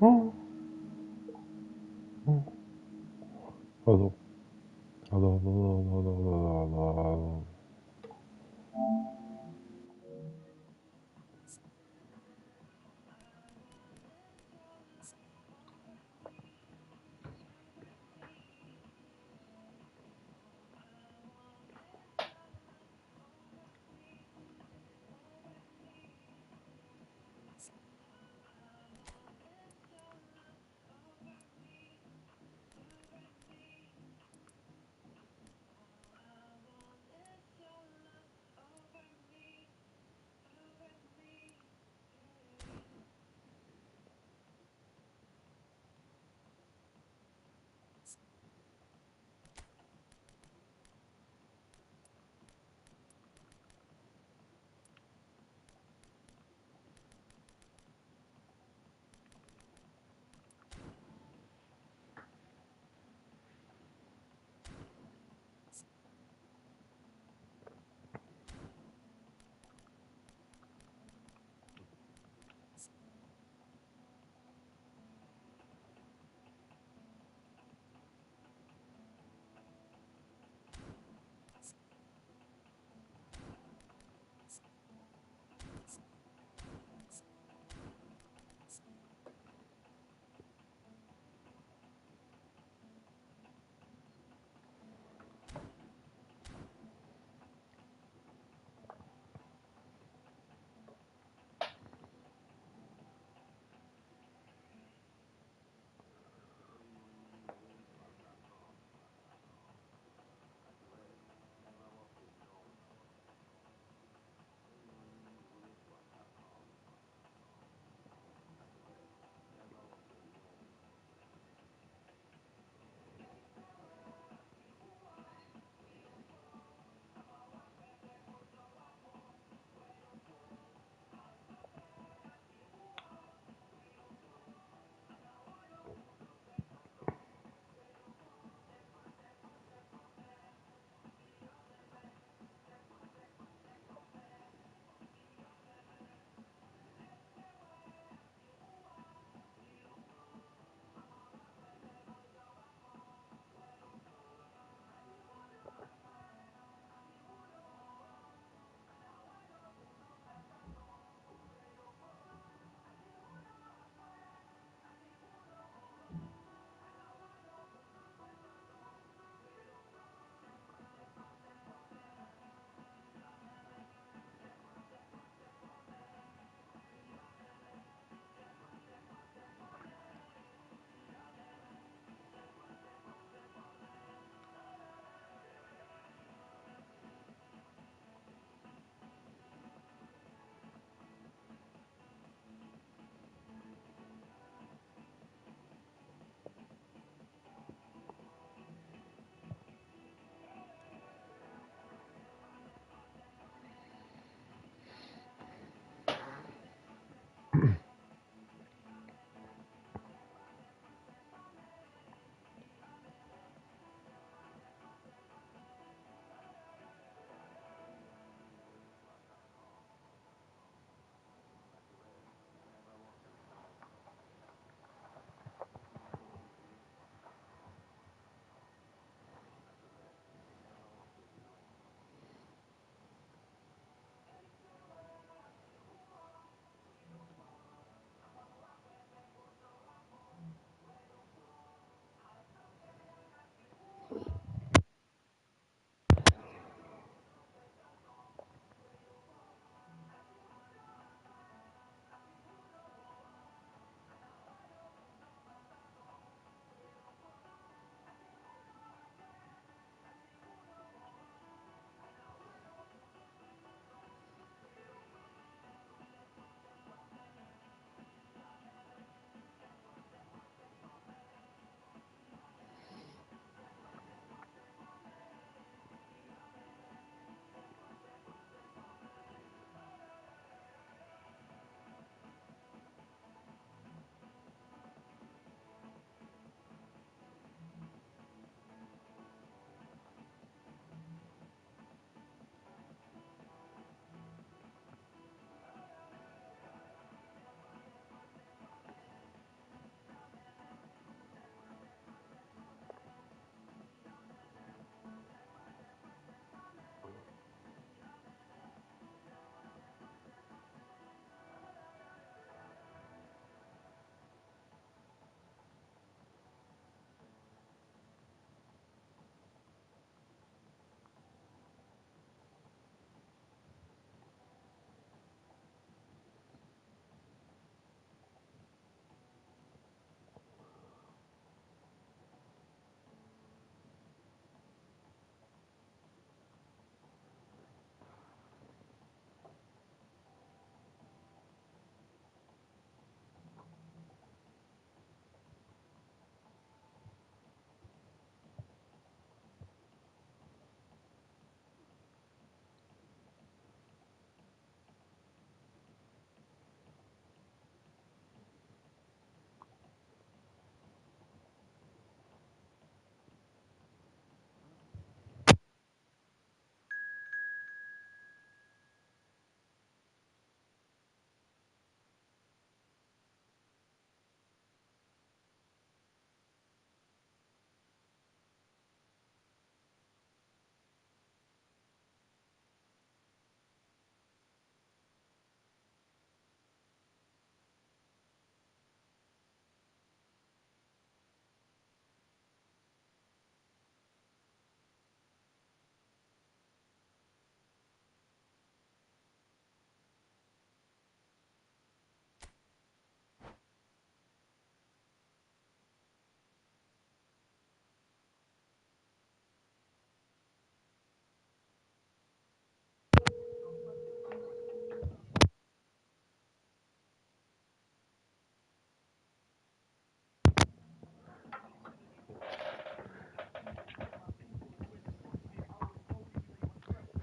Hello. Hello, hello, hello, hello, hello, hello.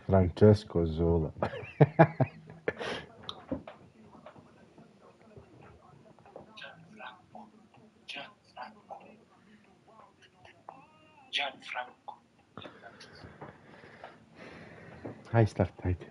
Francesco Zola. Hajde start, hajde.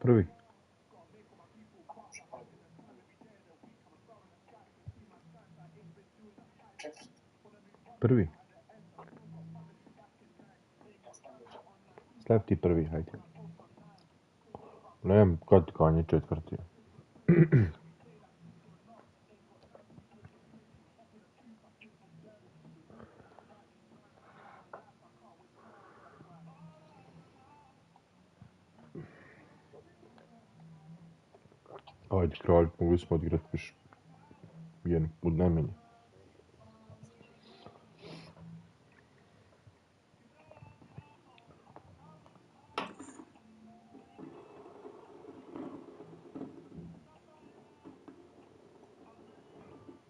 Prvi. Prvi. Stav ti prvi, hajde. Nemam kad kanje četvrti. Ajde, kralj, mogli smo odigrati još jedan put najmanje.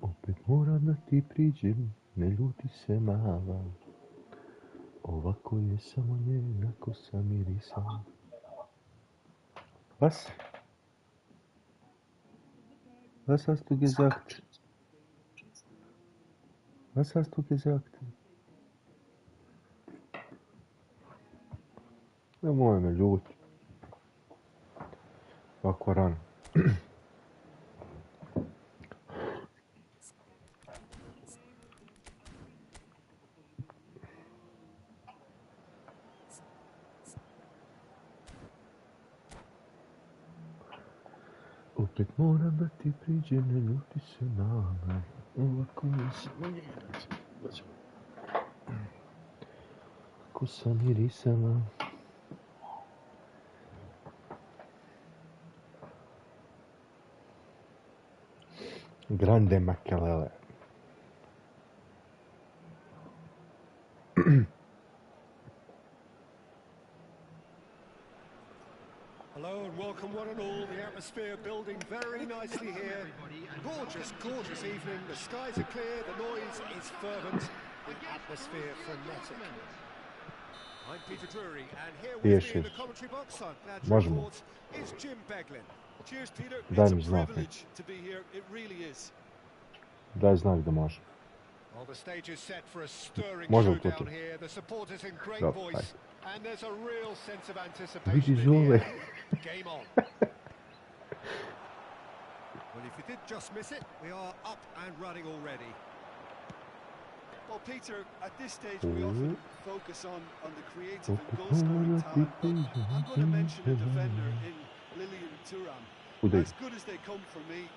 Opet moram da ti priđem, ne ljuti se mala. Ovako je samo njena kosa mirisa. Was? Was hast du gesagt? Was hast du gesagt? Nemoj me ljuti. Ovako rano. Opet moram da ti priđem, ne ljuti se mala. Ovako je samo njena. Kosa mirisala. Grande Makelele. Hello and welcome one and all. The atmosphere building very nicely here. Gorgeous, gorgeous evening. The skies are clear, the noise is fervent, the atmosphere frenetic. I'm Peter Drury and here with me in the commentary box on Sports is Jim Beglin. Cheers, Peter. It's a privilege to be here. It really is. Daj znak da može. Well, the stage is set for a stirring showdown here. The supporters in great voice, and there's a real sense of anticipation in the air. Game on. Well, if you did just miss it, we are up and running already. Well, Peter, at this stage we often focus on the creative and goal-scoring talent, but I'm going to mention a defender in Lilian Thuram. As good as they come for me,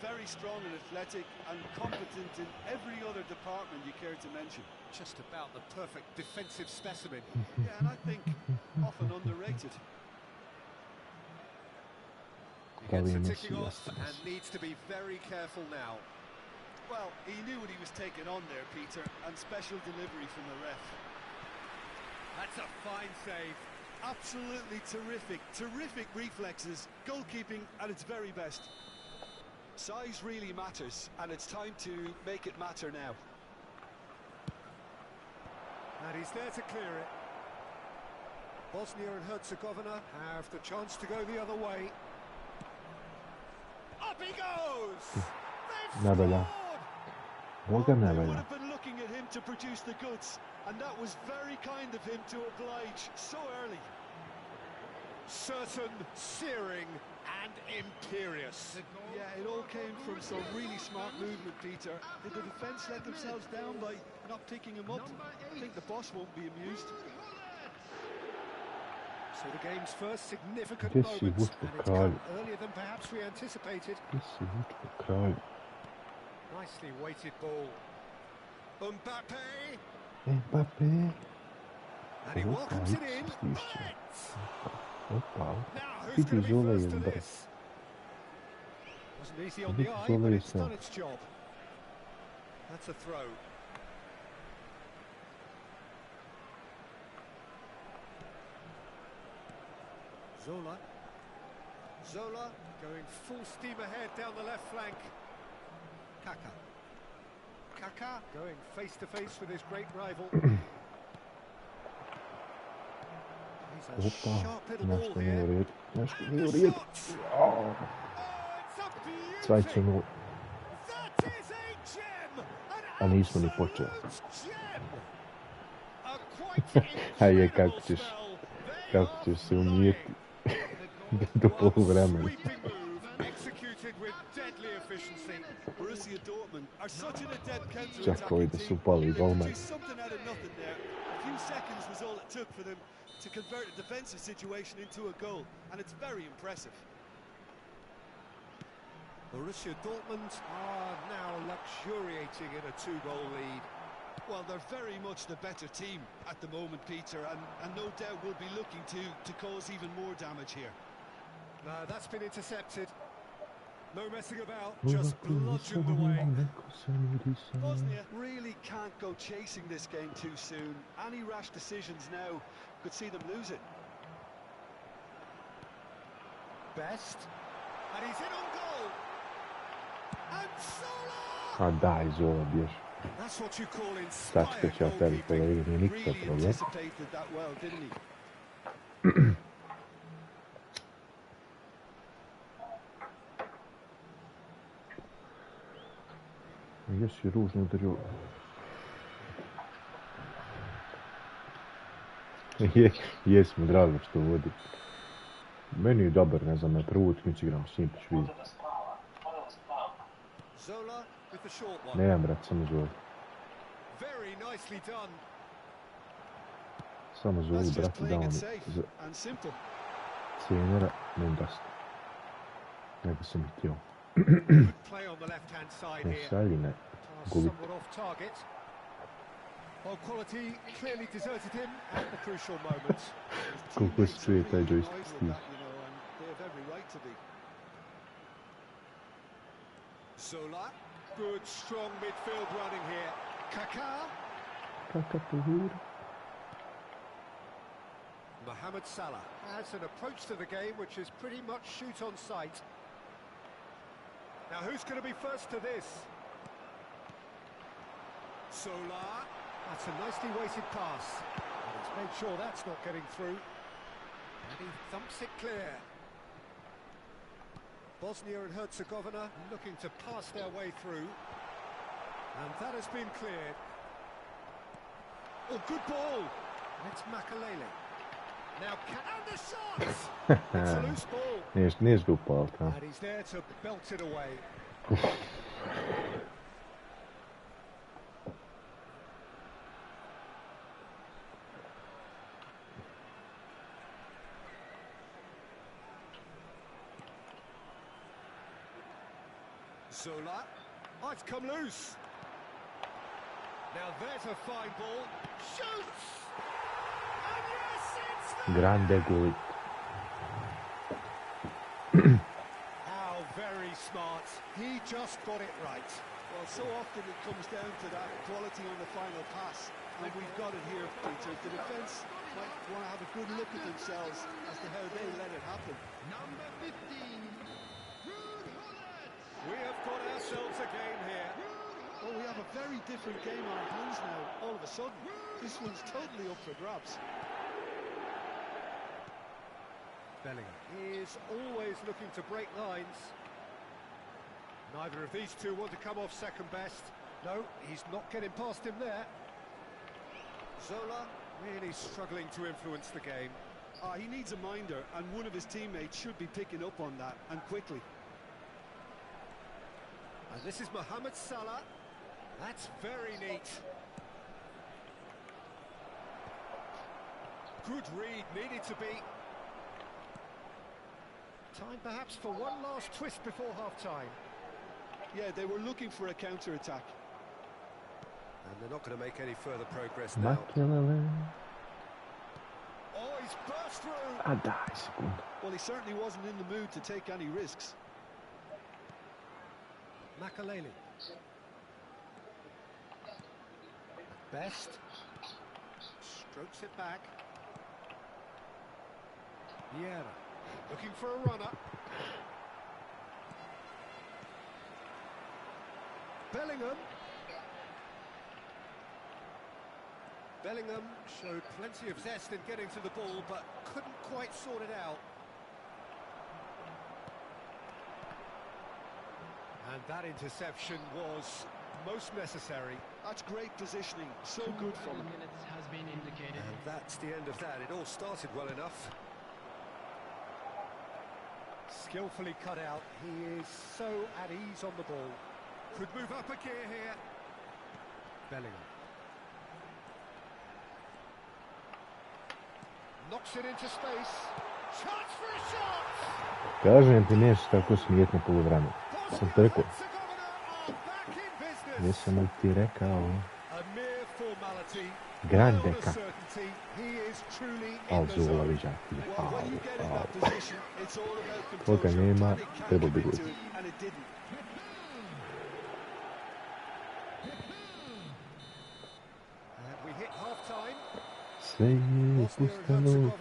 very strong and athletic and competent in every other department you care to mention. Just about the perfect defensive specimen. Yeah, and I think often underrated. He gets the ticking off and needs to be very careful now. Well, he knew what he was taking on there, Peter, and special delivery from the ref. That's a fine save. Absolutely terrific, terrific reflexes, goalkeeping at its very best. Size really matters, and it's time to make it matter now. And he's there to clear it. Bosnia and Herzegovina have the chance to go the other way. Up he goes! They've scored! Well, they would have been looking at him to produce the goods, and that was very kind of him to oblige so early. Certain, searing, and imperious. Yeah, it all came from some really smart movement, Peter. Did the defence let themselves down by not picking him up? I think the boss won't be amused. So the game's first significant moment, and it's come earlier than perhaps we anticipated. Nicely weighted ball. Mbappe! And he welcomes it in. Now, who's going to be first to this? Wasn't easy on the eye, but it's done its job. That's a throw. ZOLA. ZOLA going full steam ahead down the left flank. Kaka. Kaka going face to face with his great rival. He's a sharp little ball here. And the shot. Oh, it's a beauty. That is a gem. An absolute gem. A quite incredible spell. Cactus se umijeti do poluvremena. Čak ovaj da su upali golman. To convert a defensive situation into a goal, and it's very impressive. Borussia Dortmund are now luxuriating in a two-goal lead. Well, they're very much the better team at the moment, Peter, and no doubt will be looking to cause even more damage here. That's been intercepted. No messing about, just bludgeoned away. Bosnia really can't go chasing this game too soon. Any rash decisions now could see them lose it. Best. And he's in on goal. And ZOLA! A daj, ZOLA, bješ. That's what you call inspired goalkeeping. Really anticipated that well, didn't he? Jesi ružno udario. Jesmo, drago što vodi. Meni je dobar, ne znam, prvu utakmicu igram s njim, ću vidjeti. Ne, brat, samo ZOLA. Samo ZOLA, brate, da on za cijenjera, ne dosta. Nego sam ih htio. Ne šalji, ne. Gubi. Koliko se čuje taj joystick stiže. ZOLA, good strong midfield running here. Kaka. Kaka pohura. Mohamed Salah has an approach to the game which is pretty much shoot on sight. Now who's going to be first to this? ZOLA. That's a nicely weighted pass. And he's made sure that's not getting through. And he thumps it clear. Bosnia and Herzegovina looking to pass their way through. And that has been cleared. Oh, good ball. And it's Makalele. Now, and the shot! It's a loose ball. Nije zgupao, huh? And he's there to belt it away. ZOLA. Oh, it's come loose. Now there's a fine ball. Shoots! And yes, it's there! Grande gol. How very smart. He just got it right. Well, so often it comes down to that quality on the final pass. And we've got it here, Peter. The defence might want to have a good look at themselves as to how they let it happen. Number 15. We have got ourselves a game here. Well, we have a very different game on our hands now, all of a sudden. This one's totally up for grabs. Bellingham is always looking to break lines. Neither of these two want to come off second best. No, he's not getting past him there. ZOLA really struggling to influence the game. He needs a minder, and one of his teammates should be picking up on that, and quickly. And this is Mohamed Salah. That's very neat. Good read, needed to be. Time perhaps for one last twist before half-time. Yeah, they were looking for a counter-attack. And they're not going to make any further progress now. Oh, he's burst through. Well, he certainly wasn't in the mood to take any risks. Makalele. Best. Strokes it back. Vieira. Looking for a runner. Bellingham. Bellingham showed plenty of zest in getting to the ball, but couldn't quite sort it out. And that interception was most necessary. That's great positioning, so good from him. Minutes has been indicated. And that's the end of that. It all started well enough. Skillfully cut out. He is so at ease on the ball. Could move up a gear here. Bellingham. Knocks it into space. Chance for a shot! Kažem ti nešto tako smijetno poluvreme. Sam ti rekao. Jesam li ti rekao? Grande kak. Al ZOLA viđa. Toga nema, treba bi god. Sve je pustano.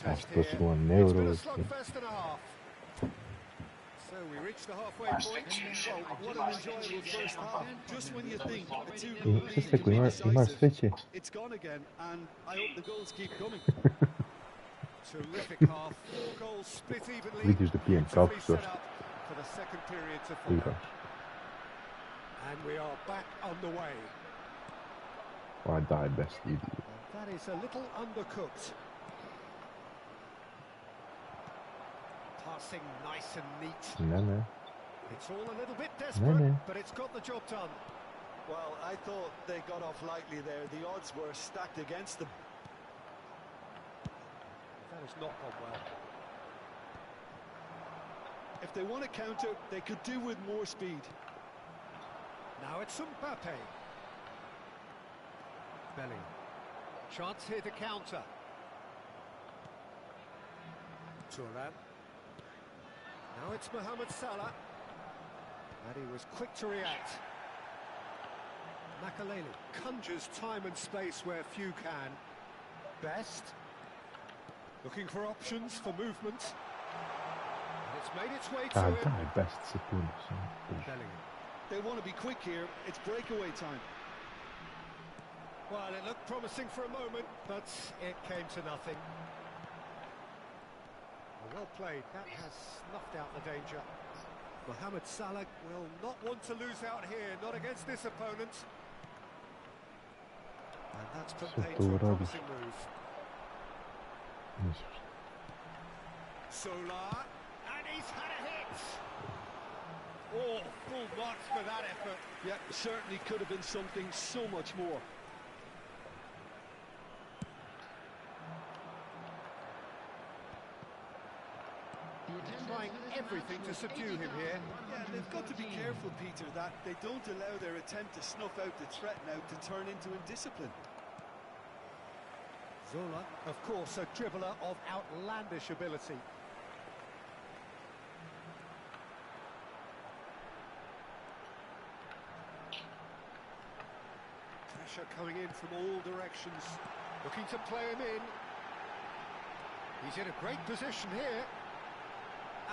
A što su vam neurovični. So we reach the halfway point. Oh, what an enjoyable first half. Just when you think the two goals it's gone again, and I hope the goals keep coming. Terrific half. 4 goals split evenly. Vidiš da pijem kafu For the second period to follow. And we are back on the way. Pa daj, best vidi. That is a little undercooked. Passing nice and neat. Ne. It's all a little bit desperate, but it's got the job done. Well, I thought they got off lightly there. The odds were stacked against them. That has not gone well. If they want to counter, they could do with more speed. Now it's Mbappe. Bellingham. Chance here to counter. Turan. Now it's Mohamed Salah. And he was quick to react. Makaleli conjures time and space where few can. Best. Looking for options for movement. And it's made its way to him. Daj, best sekund. Bellingham. They want to be quick here. It's breakaway time. Well, it looked promising for a moment, but it came to nothing. Well played. That has snuffed out the danger. Mohamed Salah will not want to lose out here, not against this opponent. And that's put paid to a promising move. ZOLA, and he's had a hit. Oh, full marks for that effort. Yeah, certainly could have been something so much more. Trying everything to subdue him here. Yeah, they've got to be careful, Peter, that they don't allow their attempt to snuff out the threat now to turn into indiscipline. ZOLA, of course, a dribbler of outlandish ability. Pressure coming in from all directions. Looking to play him in. He's in a great position here.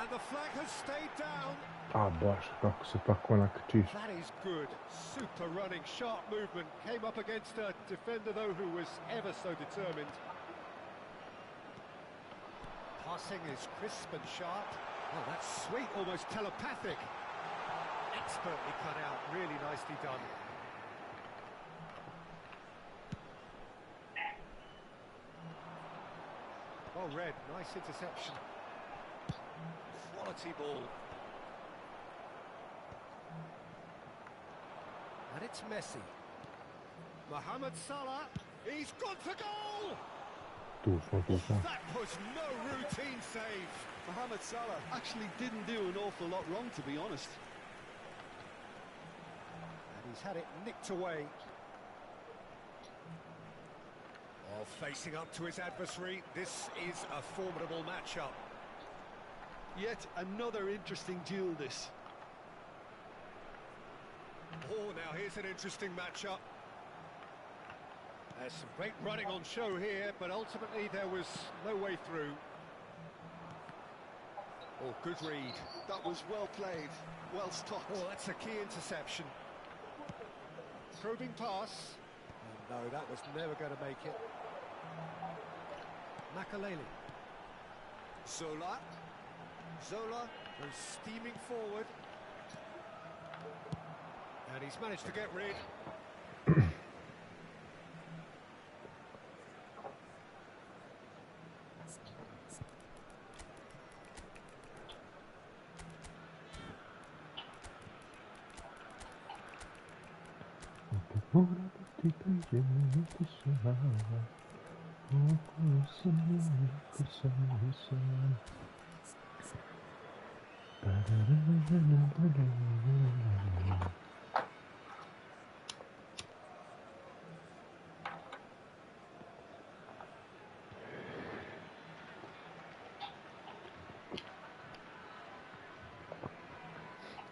And the flag has stayed down. A baš, kako se tako nakačiš. That is good. Super running, sharp movement. Came up against a defender, though, who was ever so determined. Passing is crisp and sharp. Oh, that's sweet, almost telepathic. Expertly cut out, really nicely done. Well read, nice interception. Quality ball. And it's Messi. Mohamed Salah, he's gone for goal! That was no routine save. Mohamed Salah actually didn't do an awful lot wrong, to be honest. And he's had it nicked away. Oh, facing up to his adversary, this is a formidable matchup. Yet another interesting duel, this. Oh, now here's an interesting matchup. There's some great running on show here, but ultimately there was no way through. Oh, good read. That was well played, well stopped. Oh, that's a key interception. Probing pass. Oh, no, that was never going to make it. Makaleli. ZOLA. ZOLA goes steaming forward. And he's managed to get rid.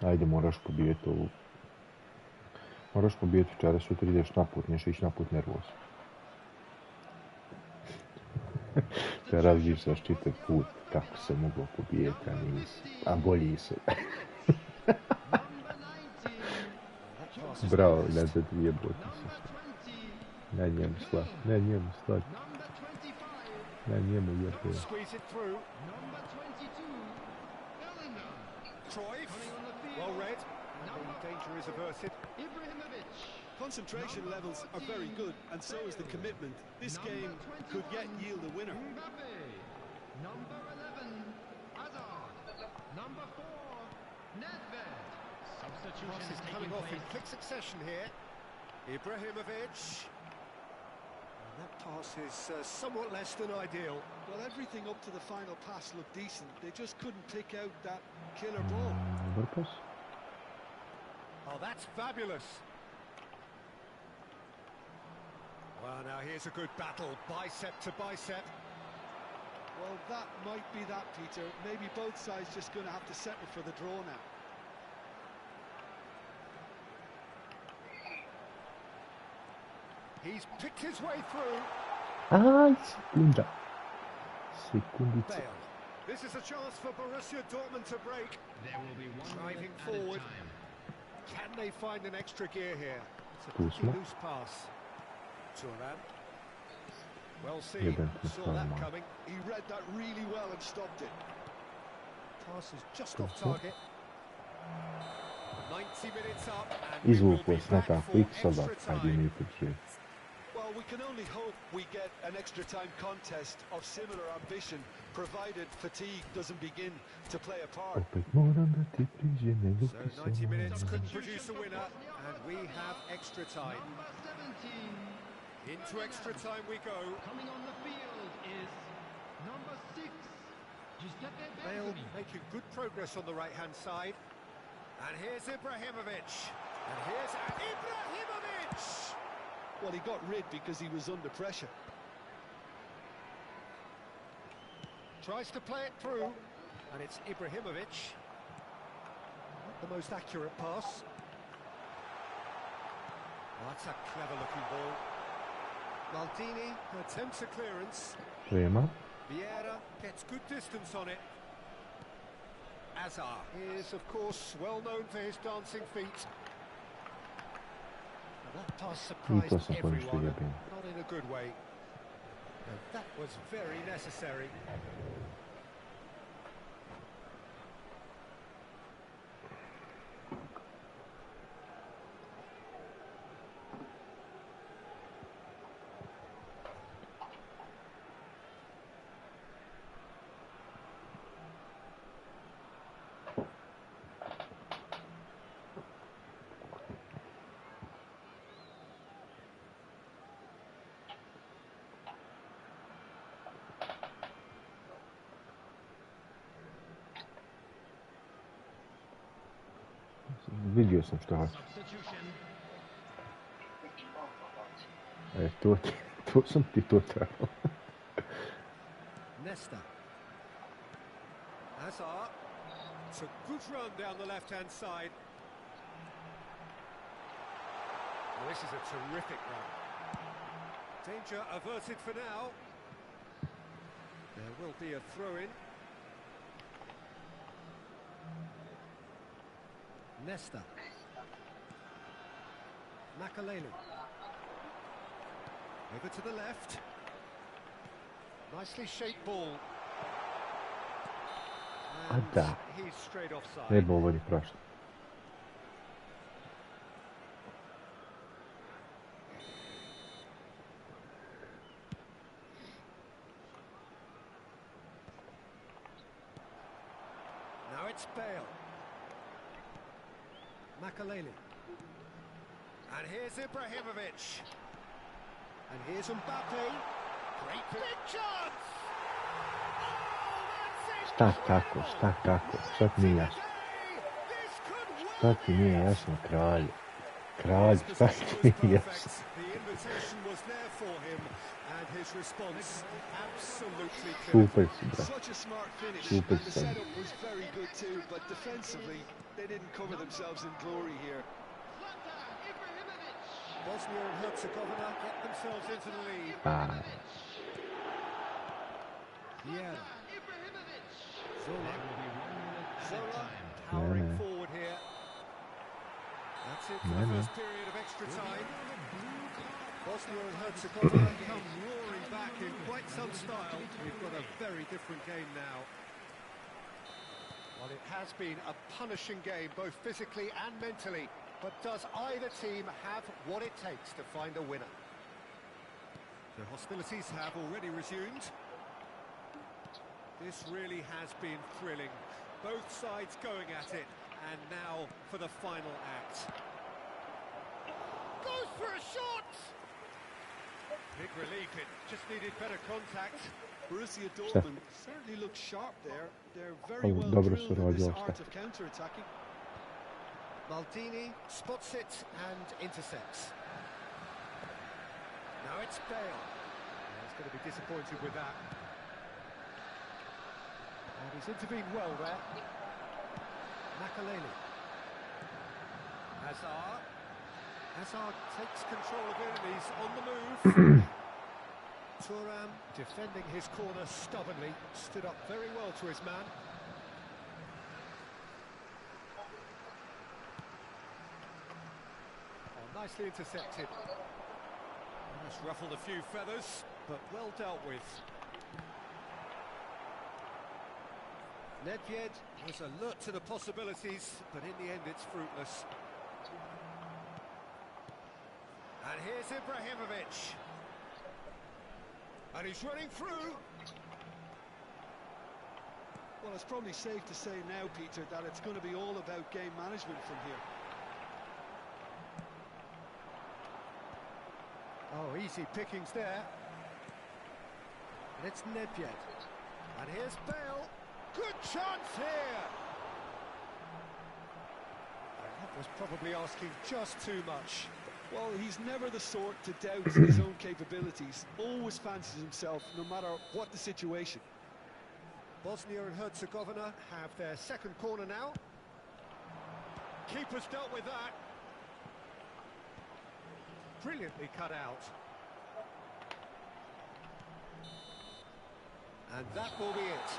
Ajde, moraš pobijeti ovu. Moraš pobijeti včera, sutra ideš naput, neš ići naput nervoz. Te razmišljaš čitav put, kako se moglo pobijeti, a nisu. A bolji su. Bravo, ne da dvije bote se. Ne njemu slat, ne njemu slat. Ne njemu jebe. Well read. Danger is averted. Concentration levels are very good, and so is the commitment. This game could yet yield a winner. Number 11, Hazard. Number 4, Nedved. Substitution Pass is coming off in quick succession here. Ibrahimovic. And that pass is somewhat less than ideal. Well, everything up to the final pass looked decent. They just couldn't pick out that killer ball. Oh, that's fabulous. Well, now here's a good battle, bicep to bicep. Well, that might be that, Peter. Maybe both sides just going to have to settle for the draw now. He's picked his way through. Aj, sekunda. Sekundica. Bale. This is a chance for Borussia Dortmund to break. There will be one driving minute forward. at a time. Can they find an extra gear here? It's a Pusma. pretty loose pass. Turan. Well seen. Saw that coming. He read that really well and stopped it. Pass is just off target. 90 minutes up and we will Izvukao be s back nekako for X-ova, extra ajde time. mi počuje. Well, we can only hope we get an extra time contest of similar ambition, provided fatigue doesn't begin to play a part. Opet moram da ti priđem, ne So lupi se 90 minutes mama. couldn't produce a winner, and we have extra time. Number 17. Into extra time we go. Coming on the field is number 6, Giuseppe Bale Bergami. making good progress on the right-hand side. And here's Ibrahimovic. And here's Ibrahimovic! Well, he got rid because he was under pressure. Tries to play it through. And it's Ibrahimovic. Not the most accurate pass. Oh, that's a clever-looking ball. Maldini attempts a clearance. Prema. Vieira gets good distance on it. Hazard is, of course, well known for his dancing feet. And that pass surprised sam poništio everyone, jebem. not in a good way. And that was very necessary. Vidio sam što hoće. Substitution. To sam ti to trebao. Nesta. Hazard. It's a good run down the left-hand side. Well, this is a terrific run. Danger averted for now. There will be a throw-in. Nesta. Makaleli. Over to the left. Nicely shaped ball. And Da. he's straight offside. Treba ovo ni prošlo. Now it's Bale. Makaleli. And here's Ibrahimovic. And here's Mbappe. Great big chance! Šta tako, šta ti nije jasno? Šta ti nije jasno, kralj? Kralj, šta ti nije jasno? Super si, bro. Super si. Bosnia and Herzegovina get themselves into the lead. Yeah. ZOLA powering forward here. That's it for the first period of extra time. Bosnia and Herzegovina come roaring back in quite some style. We've got a very different game now. Well, it has been a punishing game, both physically and mentally. But does either team have what it takes to find a winner? The hostilities have already resumed. This really has been thrilling. Both sides going at it. And now for the final act. Goes for a shot! Big relief, it just needed better contact. Borussia Dortmund certainly look sharp there. They're very well drilled in this art of counter-attacking. Maldini spots it and intercepts. Now it's Bale. He's going to be disappointed with that. And he's intervened well there. Makaleli. Hazard takes control of it and he's on the move. Thuram defending his corner stubbornly. Stood up very well to his man. Nicely intercepted. Almost ruffled a few feathers, but well dealt with. Nedved was alert to the possibilities, but in the end it's fruitless. And here's Ibrahimovic. And he's running through. Well, it's probably safe to say now, Peter, that it's going to be all about game management from here. Oh, easy pickings there. And it's Nedved. And here's Bale. Good chance here. And that was probably asking just too much. Well, he's never the sort to doubt his own capabilities. Always fancies himself, no matter what the situation. Bosnia and Herzegovina have their second corner now. Keeper's dealt with that. Brilliantly cut out. And that will be it.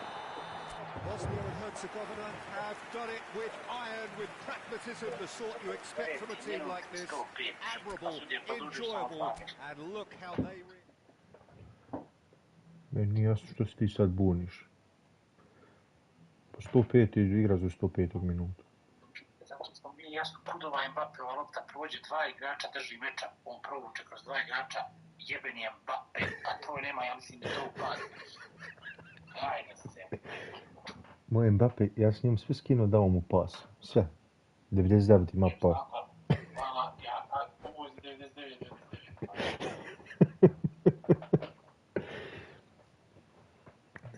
Bosnia and Herzegovina have done it with iron, with pragmatism, the sort you expect from a team like this. Admirable, enjoyable, and look how they... Meni nije jasno što se ti sad buniš. Po 105 igra za 105. minutu. Zato što mi je jasno pudova Mbappeva lopta prođe, dva igrača drži meča, on provuče kroz dva igrača, jeben je Mbappe, a to nema, ja mislim da to upade. Ajde se. Moj Mbappe, ja s njim sve skinuo, dao mu pas. Sve. 99 ima pas. Hvala, ja, ovo je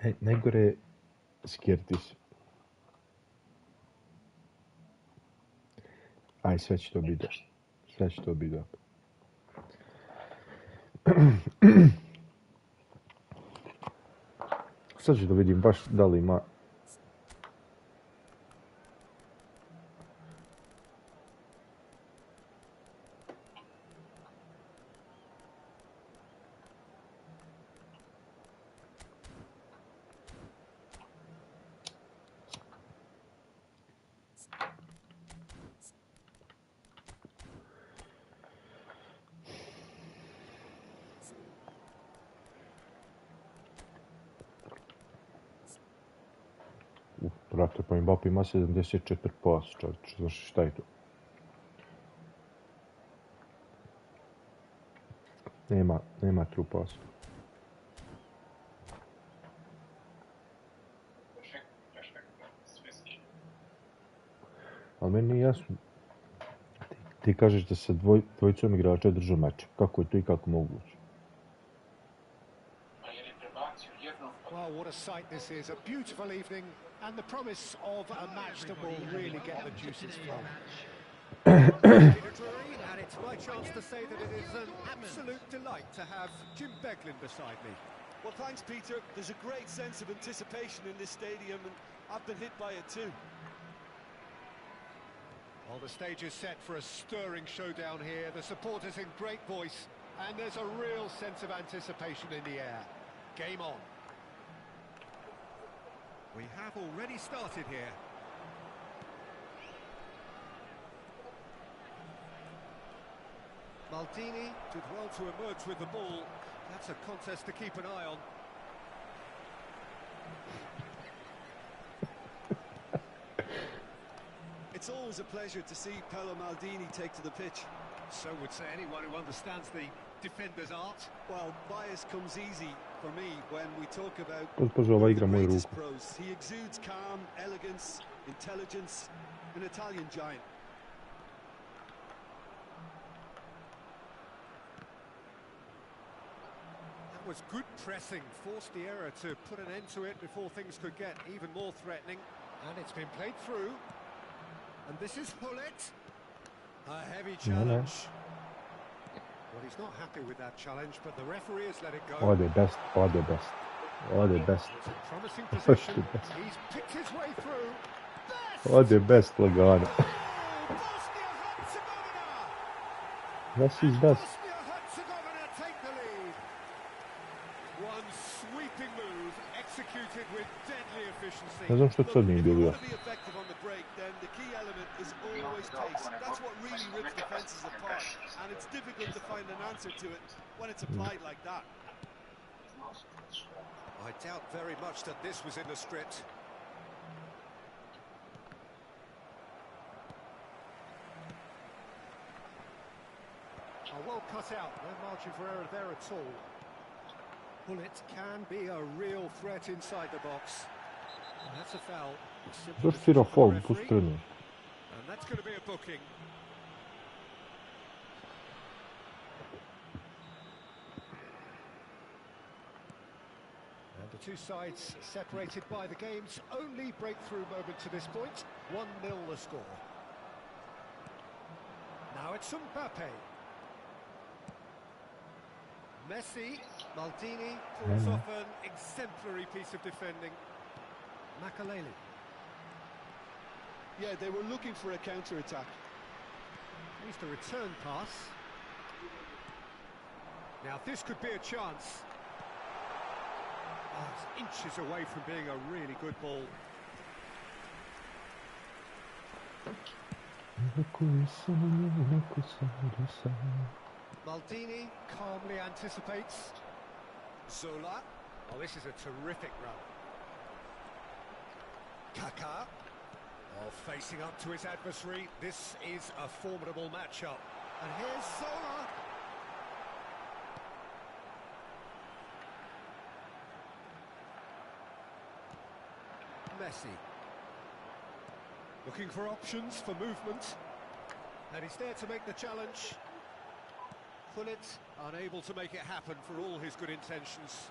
99. Najgore je skirti se. Aj, sve će to biti dobro. Sve će to biti dobro. Sad ću da vidim baš da li ima... Brate, pa Mbappe ima 74%, čovječ, znaš šta je to? Nema true pass. Ali meni nije jasno. Ti kažeš da se dvojicom igrača držao meč. Kako je to i kako moguće? Well, what a sight this is. A beautiful evening and the promise of a match that will really get the juices flowing. And it's my chance to say that it is an absolute delight to have Jim Beglin beside me. Well, thanks, Peter. There's a great sense of anticipation in this stadium, and I've been hit by it too. Well, the stage is set for a stirring showdown here. The supporters in great voice, and there's a real sense of anticipation in the air. Game on. We have already started here. Maldini did well to emerge with the ball. That's a contest to keep an eye on. It's always a pleasure to see Paolo Maldini take to the pitch. So would say anyone who understands the defender's art. Well, bias comes easy for me when we talk about igra moju greatest ruku. pros. He exudes calm, elegance, intelligence, an Italian giant. That was good pressing, forced the error to put an end to it before things could get even more threatening. And it's been played through. And this is Hullet. A heavy challenge. Well, he's not happy with that challenge, but the referee has let it go. Ode best. It's a promising position. He's picked his way through. Ode best lagano. That's his best. Bosnia-Herzegovina take the lead. One sweeping move executed with deadly efficiency. Ne znam što sad nije If you bilo. want to be effective on the break, then the key element is always pace. That's what really rips defenses apart, and it's difficult to find an answer to it when it's applied like that. I doubt very much that this was in the script. Well cut out, no margin for error there at all. Hullet can be a real threat inside the box. And that's a foul. Zašto si igrao faul, pusti trenutno. And that's going to be a booking. And the two sides separated by the game's only breakthrough moment to this point. 1-0 the score. Now it's Mbappe. Messi, Maldini pulls off an exemplary piece of defending. Makaleli. Yeah, they were looking for a counter-attack. Here's the return pass. Now this could be a chance. Oh, it's inches away from being a really good ball. Maldini calmly anticipates. ZOLA. Oh, this is a terrific run. Kaká. Oh, facing up to his adversary. This is a formidable matchup. And here's ZOLA. Messi. Looking for options for movement. And he's there to make the challenge. Hullet unable to make it happen for all his good intentions.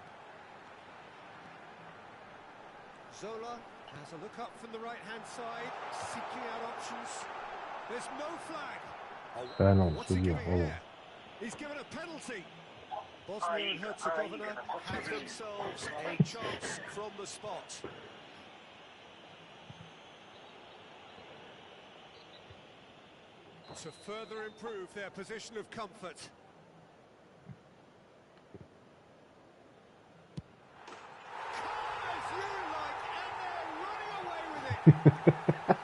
ZOLA has a look up from the right-hand side, seeking out options. There's no flag. Oh, what's he giving here? He's given a penalty. Bosnia and Herzegovina have themselves a chance from the spot. To further improve their position of comfort. Cars you like, and they're running away with it.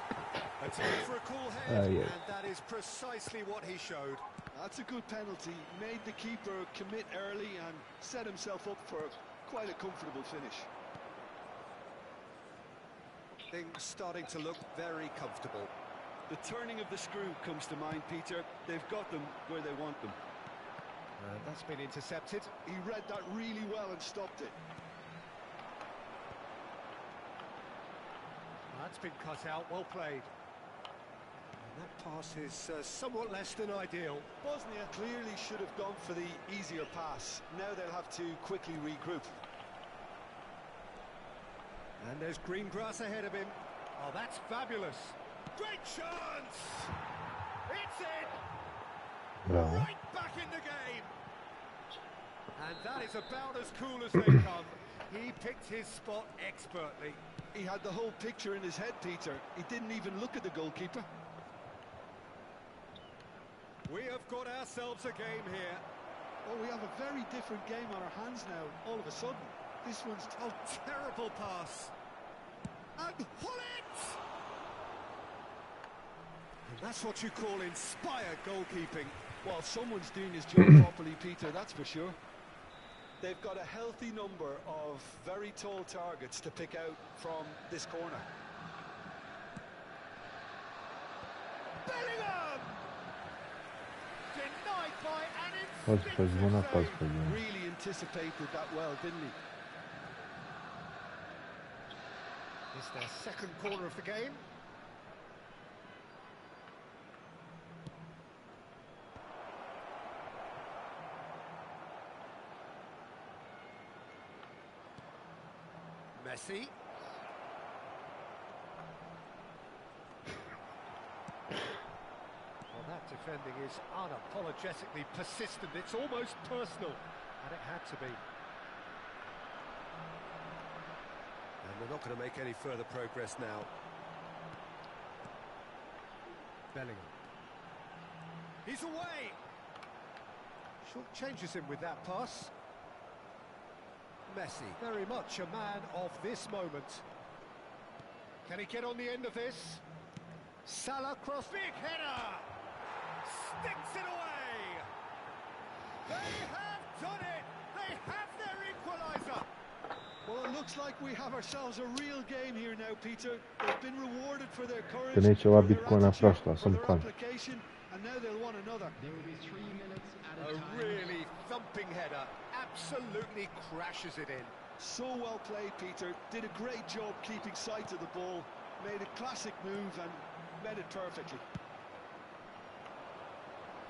A time for a cool head, and that is precisely what he showed. That's a good penalty. Made the keeper commit early and set himself up for quite a comfortable finish. Things starting to look very comfortable. The turning of the screw comes to mind, Peter. They've got them where they want them. And that's been intercepted. He read that really well and stopped it. That's been cut out, well played. And that pass is somewhat less than ideal. Bosnia clearly should have gone for the easier pass. Now they'll have to quickly regroup. And there's green grass ahead of him. Oh, that's fabulous. Great chance! It's in! Bravo. Right back in the game! And that is about as cool as they come. He picked his spot expertly. He had the whole picture in his head, Peter. He didn't even look at the goalkeeper. We have got ourselves a game here. Oh, we have a very different game on our hands now, all of a sudden. This one's... Oh, terrible pass. And Hullet! And that's what you call inspired goalkeeping. Well, someone's doing his job properly, Peter, that's for sure. They've got a healthy number of very tall targets to pick out from this corner. Bellingham! Denied by an Pas zvona, pas instinctive chodí. Really anticipated that well, didn't he? It's their second corner of the game. Messi. Well, that defending is unapologetically persistent. It's almost personal, and it had to be. And they're not going to make any further progress now. Bellingham. He's away! Short changes him with that pass. Messi, very much a man of this moment. Can he get on the end of this? Salah cross, big header! Sticks it away! They have done it! They have their equaliser! Well, it looks like we have ourselves a real game here now, Peter. They've been rewarded for their courage, To neće ova for biti their ko na attitude, prošla, for sam their klan. application, and now they'll want another. There will be 3 minutes at a A time. really thumping header, absolutely crashes it in. So well played, Peter. Did a great job keeping sight of the ball. Made a classic move and met it perfectly.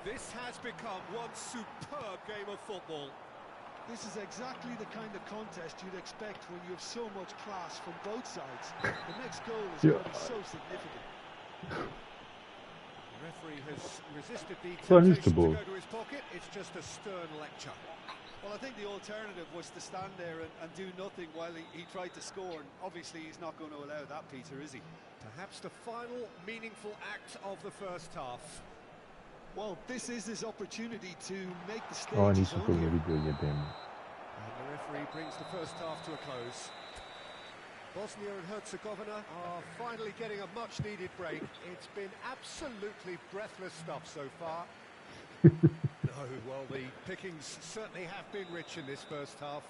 This has become one superb game of football. This is exactly the kind of contest you'd expect when you have so much class from both sides. The next goal is going to be so significant. The referee has resisted the Well, temptation he's the to ball. go to his pocket. It's just a stern lecture. Well, I think the alternative was to stand there and do nothing while he tried to score. And obviously, he's not going to allow that, Peter, is he? Perhaps the final meaningful act of the first half. Well, this is his opportunity to make the stage Ova his nisu own koju here. vidio jebem. And the referee brings the first half to a close. Bosnia and Herzegovina are finally getting a much-needed break. It's been absolutely breathless stuff so far. No, well, the pickings certainly have been rich in this first half.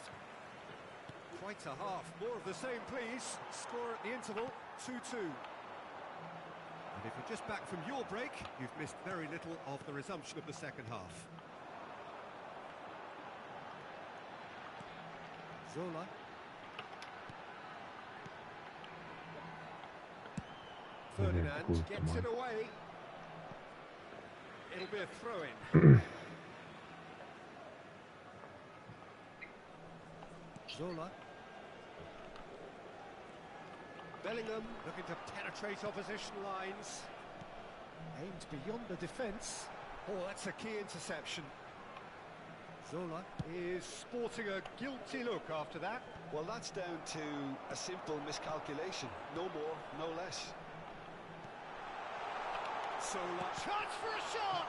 Quite a half. More of the same, please. Score at the interval, 2-2. And if you're just back from your break, you've missed very little of the resumption of the second half. ZOLA. Ferdinand gets it away. It'll be a throw-in. ZOLA. Bellingham looking to penetrate opposition lines. Aimed beyond the defence. Oh, that's a key interception. ZOLA is sporting a guilty look after that. Well, that's down to a simple miscalculation. No more, no less. ZOLA, chance for a shot!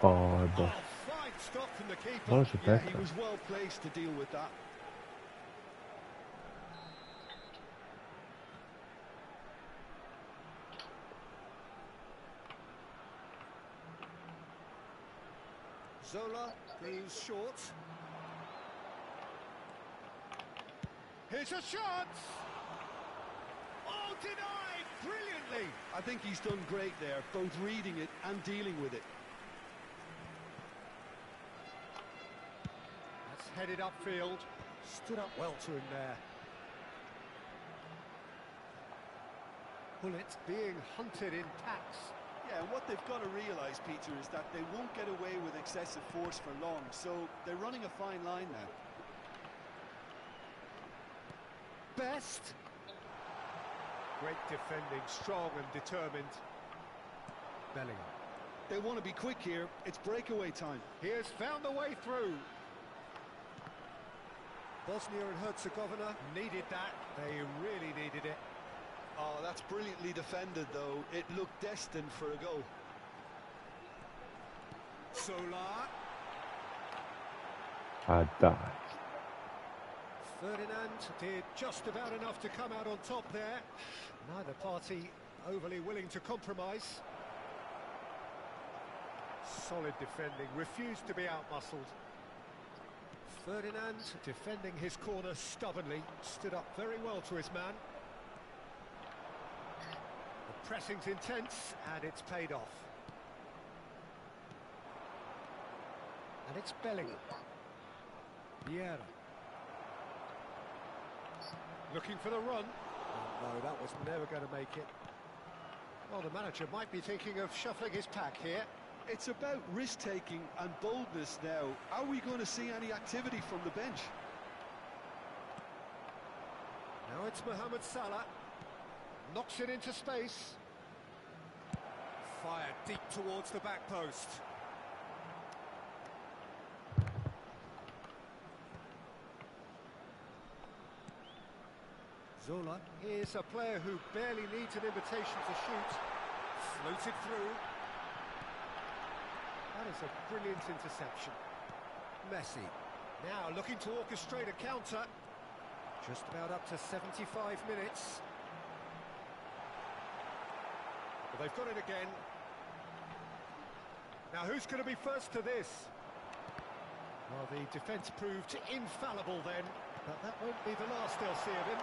Oj, Oh, bož. fine stop from the keeper. Može Yeah, he peka. was well placed to deal with that. ZOLA goes short. Here's a shot! denied brilliantly. I think he's done great there, both reading it and dealing with it. That's headed upfield. Stood up well to him there. Bullet being hunted in packs. Yeah, what they've got to realise, Peter, is that they won't get away with excessive force for long, so they're running a fine line now. Best. Great defending, strong and determined. Bellingham. They want to be quick here. It's breakaway time. He has found the way through. Bosnia and Herzegovina needed that. They really needed it. Oh, that's brilliantly defended, though. It looked destined for a goal. ZOLA. Dai. Ferdinand did just about enough to come out on top there. Neither party overly willing to compromise. Solid defending, refused to be out-muscled. Ferdinand defending his corner stubbornly, stood up very well to his man. The pressing's intense, and it's paid off. And it's Bellingham. Vieira. Looking for the run. Oh, no, that was never going to make it. Well, the manager might be thinking of shuffling his pack here. It's about risk-taking and boldness now. Are we going to see any activity from the bench? Now it's Mohamed Salah. Knocks it into space. Fired deep towards the back post. ZOLA is a player who barely needs an invitation to shoot. Floated through. That is a brilliant interception. Messi now looking to orchestrate a counter. Just about up to 75 minutes. Well, they've got it again. Now who's going to be first to this? Well, the defence proved infallible then, but that won't be the last they'll see of him.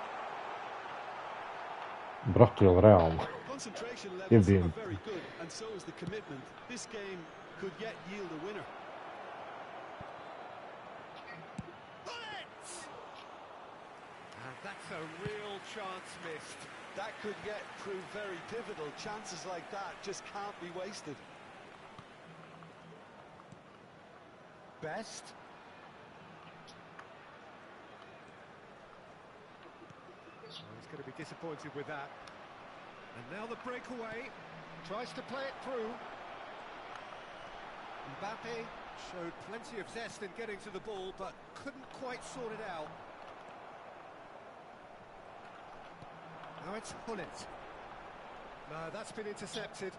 Brutto realno. Concentration Che levels are vinto. very good, and so is the commitment. This game could yet yield a winner. And that's a real chance missed. That could yet prove very pivotal. Chances like that just can't be wasted. Best. He's going to be disappointed with that. And now the breakaway. Tries to play it through. Mbappe showed plenty of zest in getting to the ball, but couldn't quite sort it out. Now it's Hullet. No, that's been intercepted.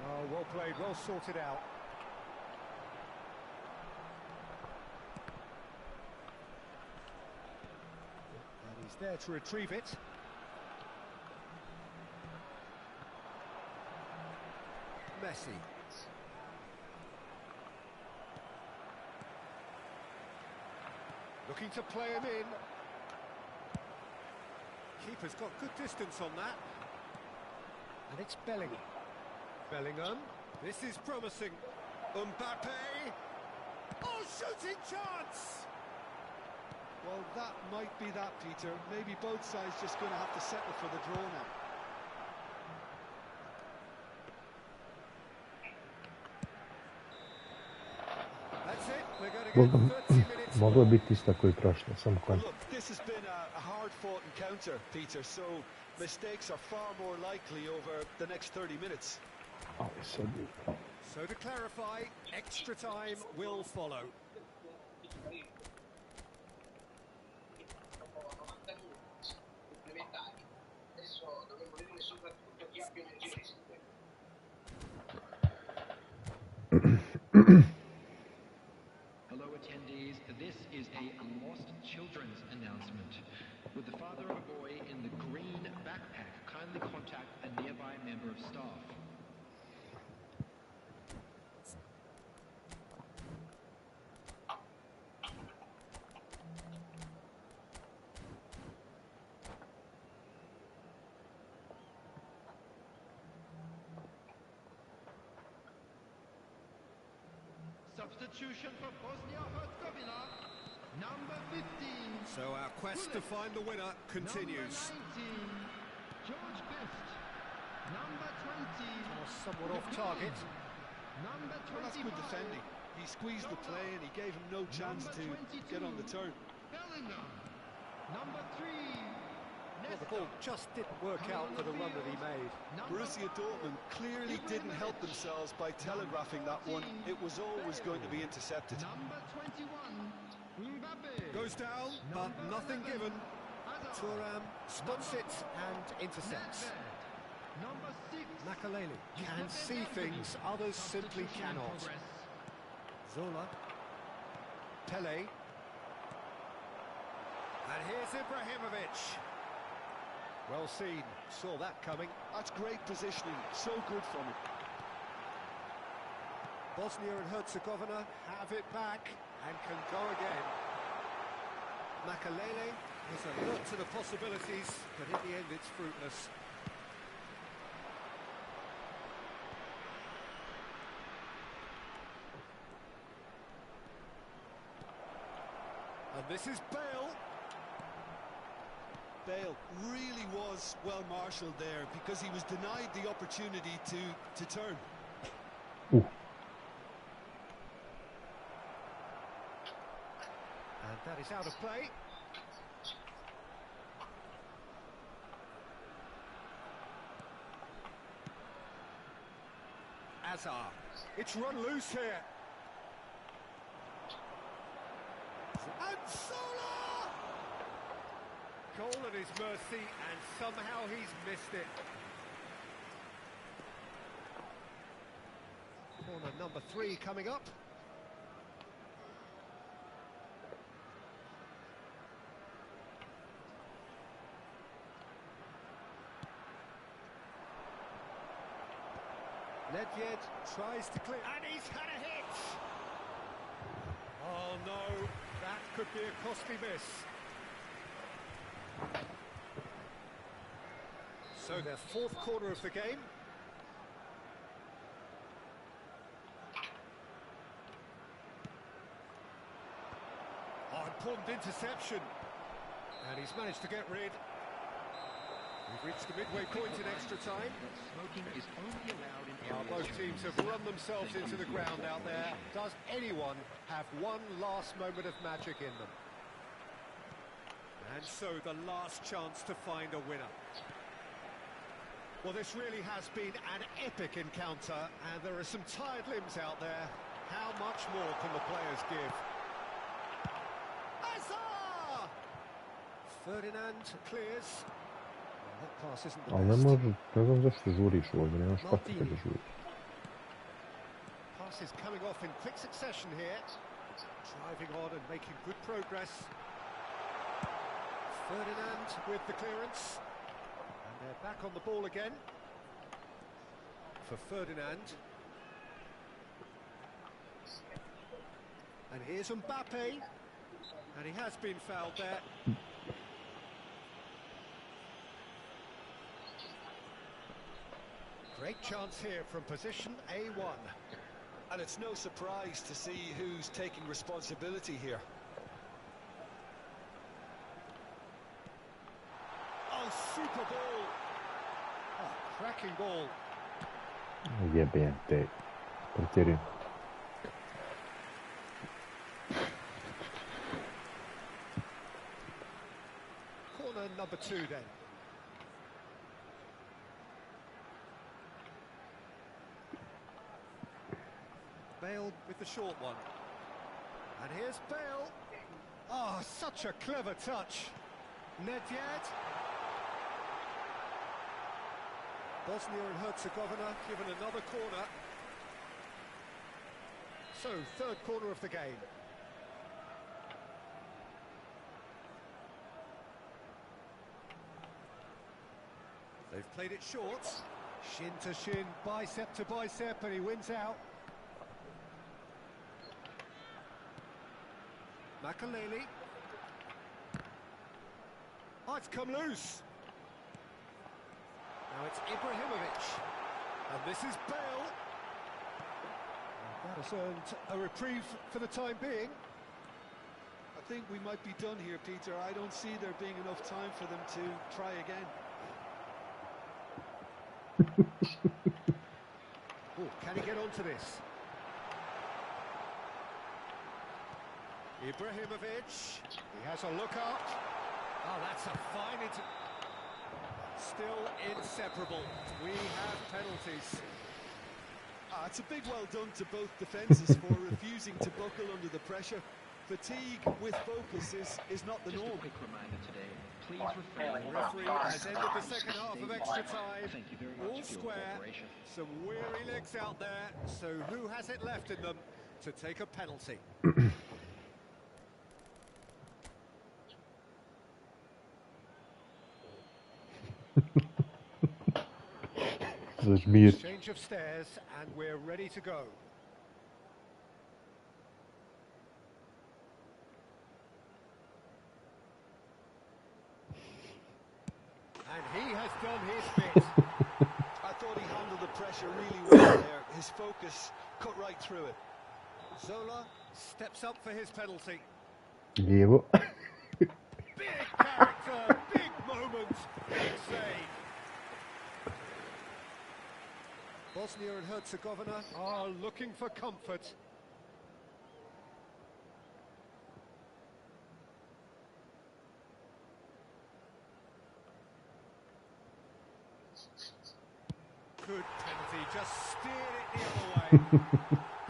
Oh, well played, well sorted out. And he's there to retrieve it. Messi. Looking to play him in. Keeper's got good distance on that. And it's Bellingham. Bellingham. This is promising. Mbappe. Oh, shooting chance! Well, that might be that, Peter. Maybe both sides just going to have to settle for the draw now. That's it. We're going to get 30 minutes. Moglo biti isto koji prošlo, samo Well, kontra. look, this has been a hard-fought encounter, Peter, so mistakes are far more likely over the next 30 minutes. Ali sad je. So to clarify, extra time will follow. Hello attendees, this is a lost children's announcement. With the father of a boy in the green backpack, kindly contact a nearby member of staff. Substitution for Bosnia-Herzegovina. Number 15. So our quest to find the winner continues. Number 19. George Best. Number 20. Somewhat off target. Number 25. Well, that's good defending. He squeezed the play and he gave him no chance to get on the turn. Bellingham. Number 3. Well, the ball just didn't work out for the run that he made. Borussia Dortmund clearly didn't help themselves by telegraphing that one. It was always going to be intercepted. Number 21. Mbappe. Goes down, but nothing given. Thuram spots it and intercepts. Number 6. Makaleli can see things others simply cannot. Zola. Pele. And here's Ibrahimovic. Well seen, saw that coming. That's great positioning, so good from him. Bosnia and Herzegovina have it back and can go again. Makalele is alert to the possibilities, but in the end it's fruitless. And this is Bale. Bale really was well marshalled there because he was denied the opportunity to turn. Ooh. And that is out of play. Hazard. It's run loose here. And ZOLA! Goal at his mercy, and somehow he's missed it. Corner number 3 coming up. Nedved tries to clear, and he's had a hit! Oh no, that could be a costly miss. So their 4th quarter of the game. Oh, important interception. And he's managed to get rid. We've reached the midway point in extra time. Smoking is only allowed in Both teams have run themselves into the ground out there. Does anyone have one last moment of magic in them? And so the last chance to find a winner. Well, this really has been an epic encounter, and there are some tired limbs out there. How much more can the players give? Hazard! Ferdinand clears. That pass isn't the Ali ne znam zašto žuriš ovdje, nemaš kako kada žuriš. Pass is coming off in quick succession here. Driving on and making good progress. Ferdinand with the clearance. And they're back on the ball again. For Ferdinand. And here's Mbappe. And he has been fouled there. Great chance here from position A1. And it's no surprise to see who's taking responsibility here. Oh, super ball! Oh, cracking ball. Jebem te. Pretjerujem. Corner number 2 then. Bale with the short one. And here's Bale. Oh, such a clever touch. Nedved. Bosnia and Herzegovina given another corner. So, 3rd corner of the game. They've played it short. Shin to shin, bicep to bicep, and he wins out. Makaleli. Oh, it's come loose. Now it's Ibrahimovic. And this is Bale. And Has earned a reprieve for the time being. I think we might be done here, Peter. I don't see there being enough time for them to try again. Oh, can he get onto this? Ibrahimovic, he has a look up. Oh, that's a fine still inseparable. We have penalties. It's a big well done to both defences for refusing to buckle under the pressure. Fatigue with focus is not the Just norm. a quick reminder today, please refrain. The referee has ended the second half of extra time. Thank you very much All for your square. cooperation. Some weary legs out there. So who has it left in them to take a penalty? Zажмир. Change of stairs and we're ready to go. And he has done his bit. I thought he handled the pressure really well there. His focus cut right through it. Zola steps up for his penalty. Лево. Big character, big moment, big save. Bosnia and Herzegovina are looking for comfort. Good penalty, just steered it the other way.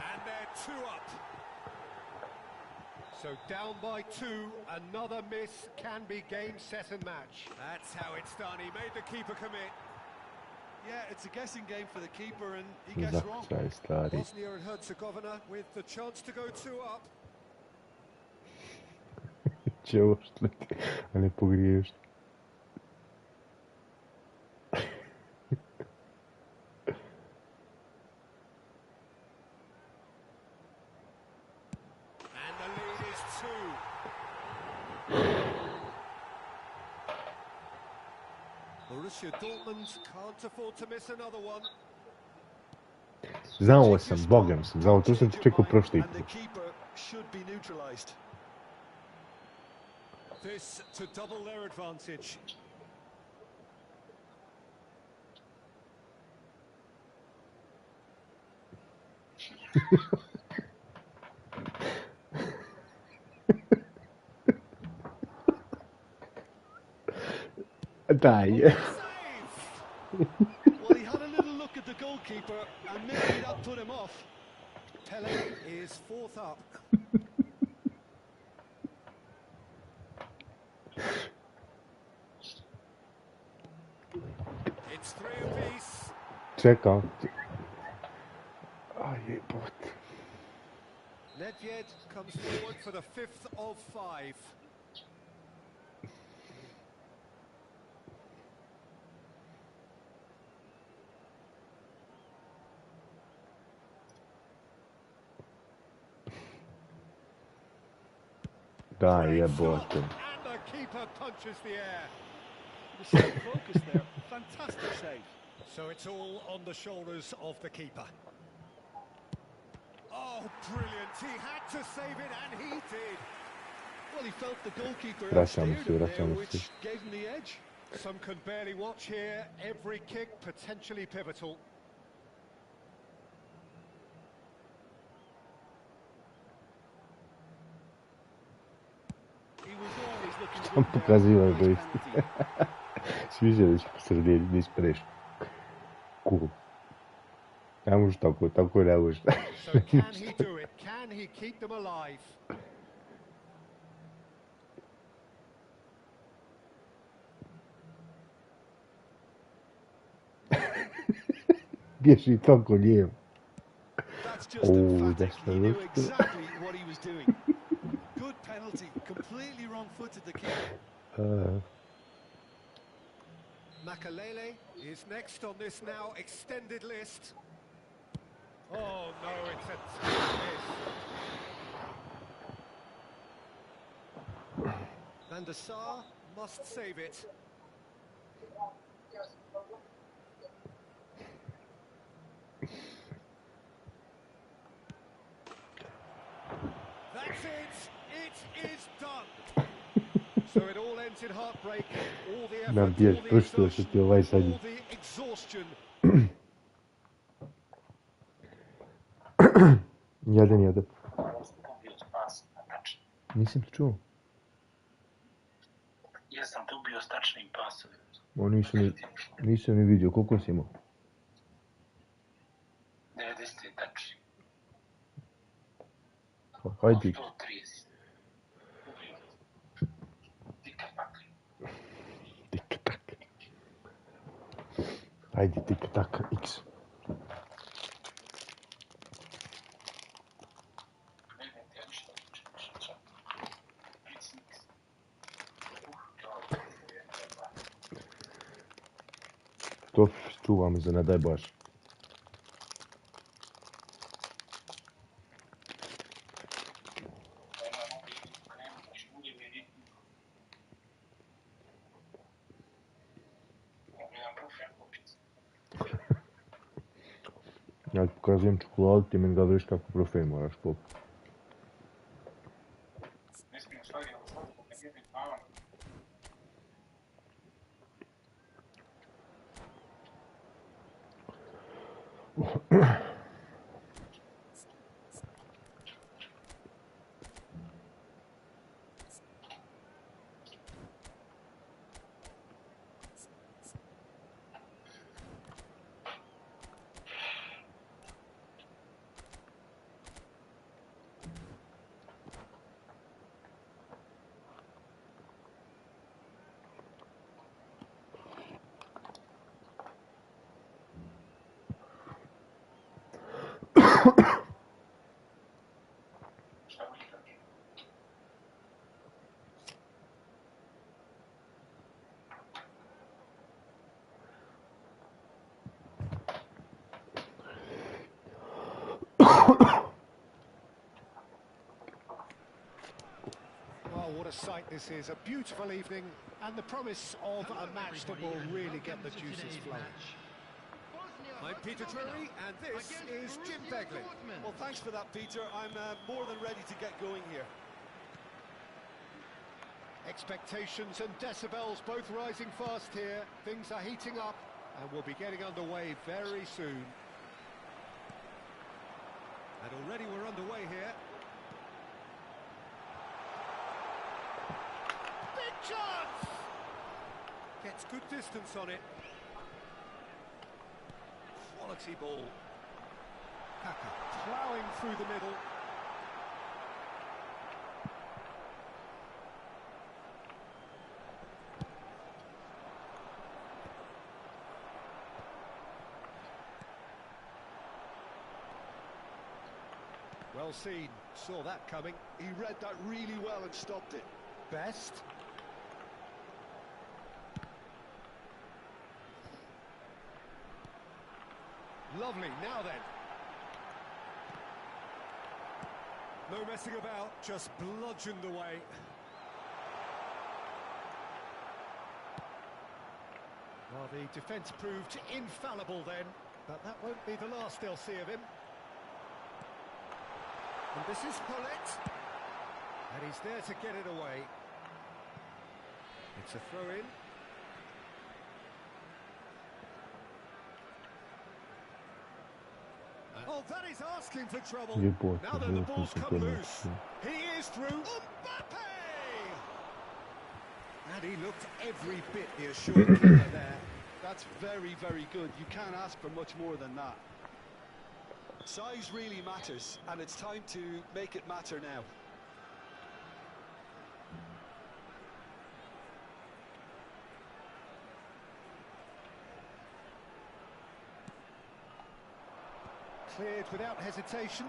And they're 2 up. So down by 2, another miss can be game, set and match. That's how it's done, he made the keeper commit. Yeah, it's a guessing game for the keeper and he gets wrong. Захватай, старый. Bosnia and Herzegovina with the chance to go 2 up. Чего, что ли? Али погреешь? And the lead is 2. Borussia Dortmund can't afford to miss another one. Znao sam, bogam sam, znao, tu sam ti čekao prošli And the put. keeper should be neutralised. This to double their advantage. Daj. Save! Well, he had a little look at the goalkeeper and maybe that put him off. Pele is 4th up. It's 3 apiece. Čekam. Aj, jebot. Nedved comes forward for the 5th of 5. Daj, Great jebot. shot, and the keeper punches the air. The same focus there. Fantastic save. So it's all on the shoulders of the keeper. Oh, brilliant. He had to save it, and he did. Well, he felt the goalkeeper Vraćamo outsteered se, him there, vraćamo which se. gave him the edge. Some can barely watch here. Every kick potentially pivotal. He was always looking Tam good there. pokazivaju Nice doista. penalty. Sviđa da će posrediti, da ispadeš. Cool. Ne može tako, tako ne može. So can he do it? Can he keep them alive? Bježi tako lijevo. That's just Oh, emphatic. that's He knew very- exactly what he was doing. Good penalty. Completely wrong-footed the keeper. Makalele is next on this now extended list. Oh no, it's a tough miss. Van der Sar must save it. It is done. So it all ends in heartbreak. All the effort, Nabijaš all the prsto što ti ovaj sad. all the exhaustion. Jedan. Ubio spas na tačnim. Nisam te čuo. Jesam te ubio s tačnim pasovima. O, nisam ni vidio. Koliko si imao? 90 tačni. Hajde. 130. Ubio. Tika-tak. Tik-tak. Hajde, tik-tak, x. To čuvam za ne daj baš. Ja ti pokazujem čokoladu, ti meni govoriš kako profil moraš popiti. Ne smijem stvari, ali slatko kad jedem pavan. What a sight this is, a beautiful evening and the promise of a match that will really get the juices flowing. I'm Peter Drury and this is Jim Begley. Well, thanks for that, Peter. I'm more than ready to get going here. Expectations and decibels both rising fast here. Things are heating up and we'll be getting underway very soon. And already we're underway here. Chance! Gets good distance on it. Quality ball. Kaka ploughing through the middle. Well seen, saw that coming. He read that really well and stopped it. Best. Lovely, now then. No messing about, just bludgeoned away. Well, the defence proved infallible then, but that won't be the last they'll see of him. And this is Hullet. And he's there to get it away. It's a throw-in. Oh, that is asking for trouble. Now then, the ball's come loose. He is through. Mbappe! And he looked every bit the assured keeper there. That's very, very good. You can't ask for much more than that. Size really matters, and it's time to make it matter now. Cleared without hesitation.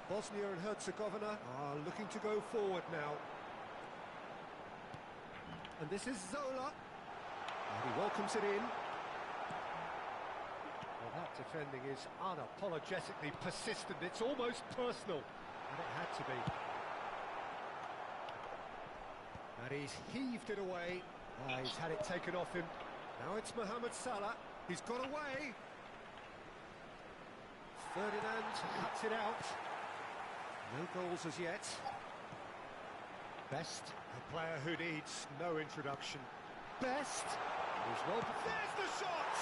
Bosnia and Herzegovina are looking to go forward now. And this is ZOLA. And he welcomes it in. Well, that defending is unapologetically persistent. It's almost personal. And it had to be. And he's heaved it away. He's had it taken off him. Now it's Mohamed Salah. He's got away. Ferdinand cuts it out. No goals as yet. Best, a player who needs no introduction. Best. There's the shot.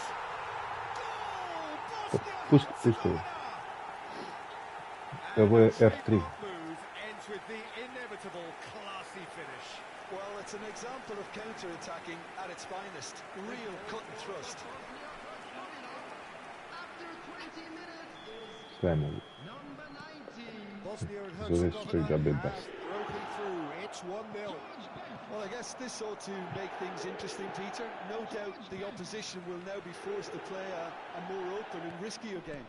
Goal. Pusti. Evo je F3. Move ends with the inevitable classy finish. Well, it's an example of counter-attacking at its finest. Real cut and thrust. Sve mogu. Bosnia and Zove straight up Herzegovina best. have broken through. It's 1-0. Well, I guess this ought to make things interesting, Peter. No doubt the opposition will now be forced to play a more open and riskier game.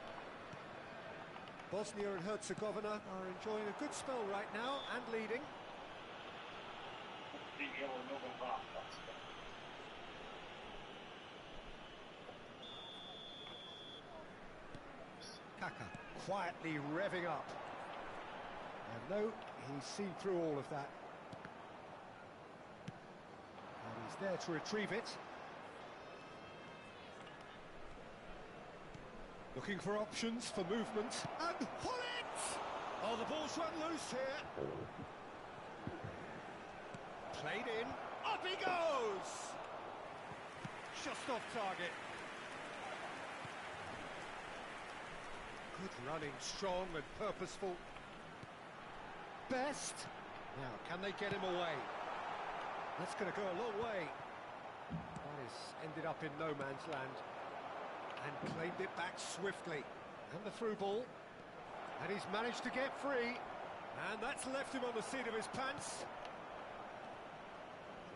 Bosnia and Herzegovina are enjoying a good spell right now and leading. Kaka quietly revving up. And no, he's seen through all of that. And he's there to retrieve it. Looking for options for movement. And pull it! Oh, the ball's run loose here. Played in. Up he goes! Just off target. Good running, strong and purposeful. Best. Now, can they get him away? That's going to go a long way. That has ended up in no man's land. And claimed it back swiftly. And the through ball. And he's managed to get free. And that's left him on the seat of his pants.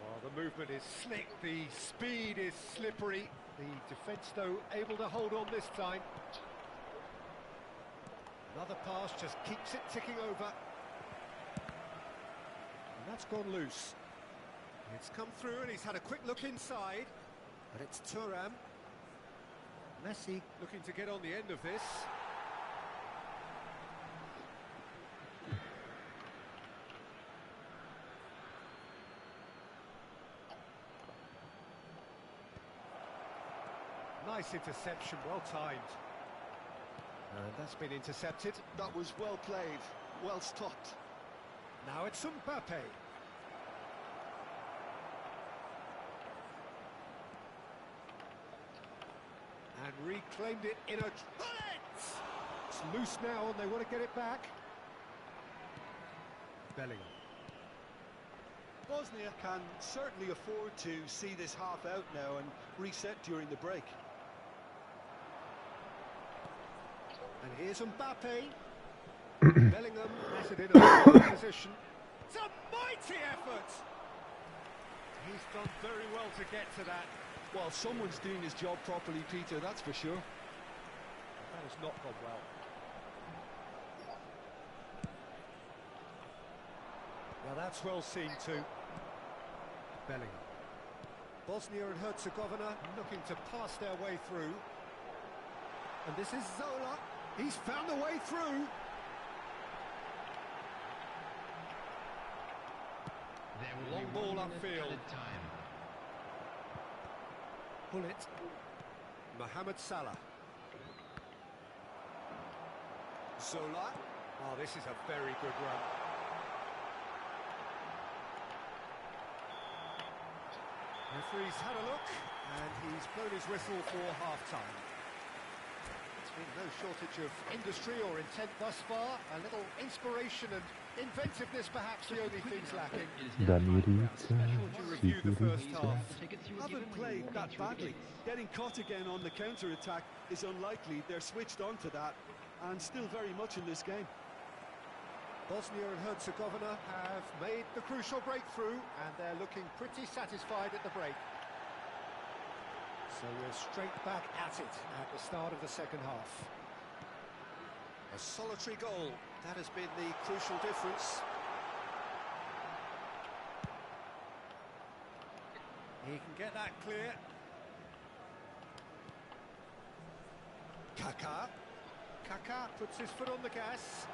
Well, the movement is slick, the speed is slippery. The defence, though, able to hold on this time. Another pass just keeps it ticking over. And that's gone loose. It's come through and he's had a quick look inside. But it's Thuram. Messi looking to get on the end of this. Nice interception, well timed. And that's been intercepted. That was well played, well stopped. Now it's Mbappe. And reclaimed it in a... It's loose now and they want to get it back. Bellingham. Bosnia can certainly afford to see this half out now and reset during the break. And here's Mbappe. Bellingham has it in a good position. It's a mighty effort! He's done very well to get to that. Well, someone's doing his job properly, Peter, that's for sure. That has not gone well. Now that's well seen too. Bellingham. Bosnia and Herzegovina looking to pass their way through. And this is ZOLA. He's found a way through. Long ball upfield. Bullet. Mohamed Salah. ZOLA. Oh, this is a very good run. Referee's had a look, and he's blown his whistle for half-time. It's been no shortage of industry or intent thus far. A little inspiration and inventiveness, perhaps the only things lacking. Damir, How would you review the first half? Haven't played that badly. Getting caught again on the counter-attack is unlikely. They're switched on to that, and still very much in this game. Bosnia and Herzegovina have made the crucial breakthrough, and they're looking pretty satisfied at the break. So we're straight back at it at the start of the second half. A solitary goal, that has been the crucial difference. He can get that clear. Kaka. Kaka puts his foot on the gas.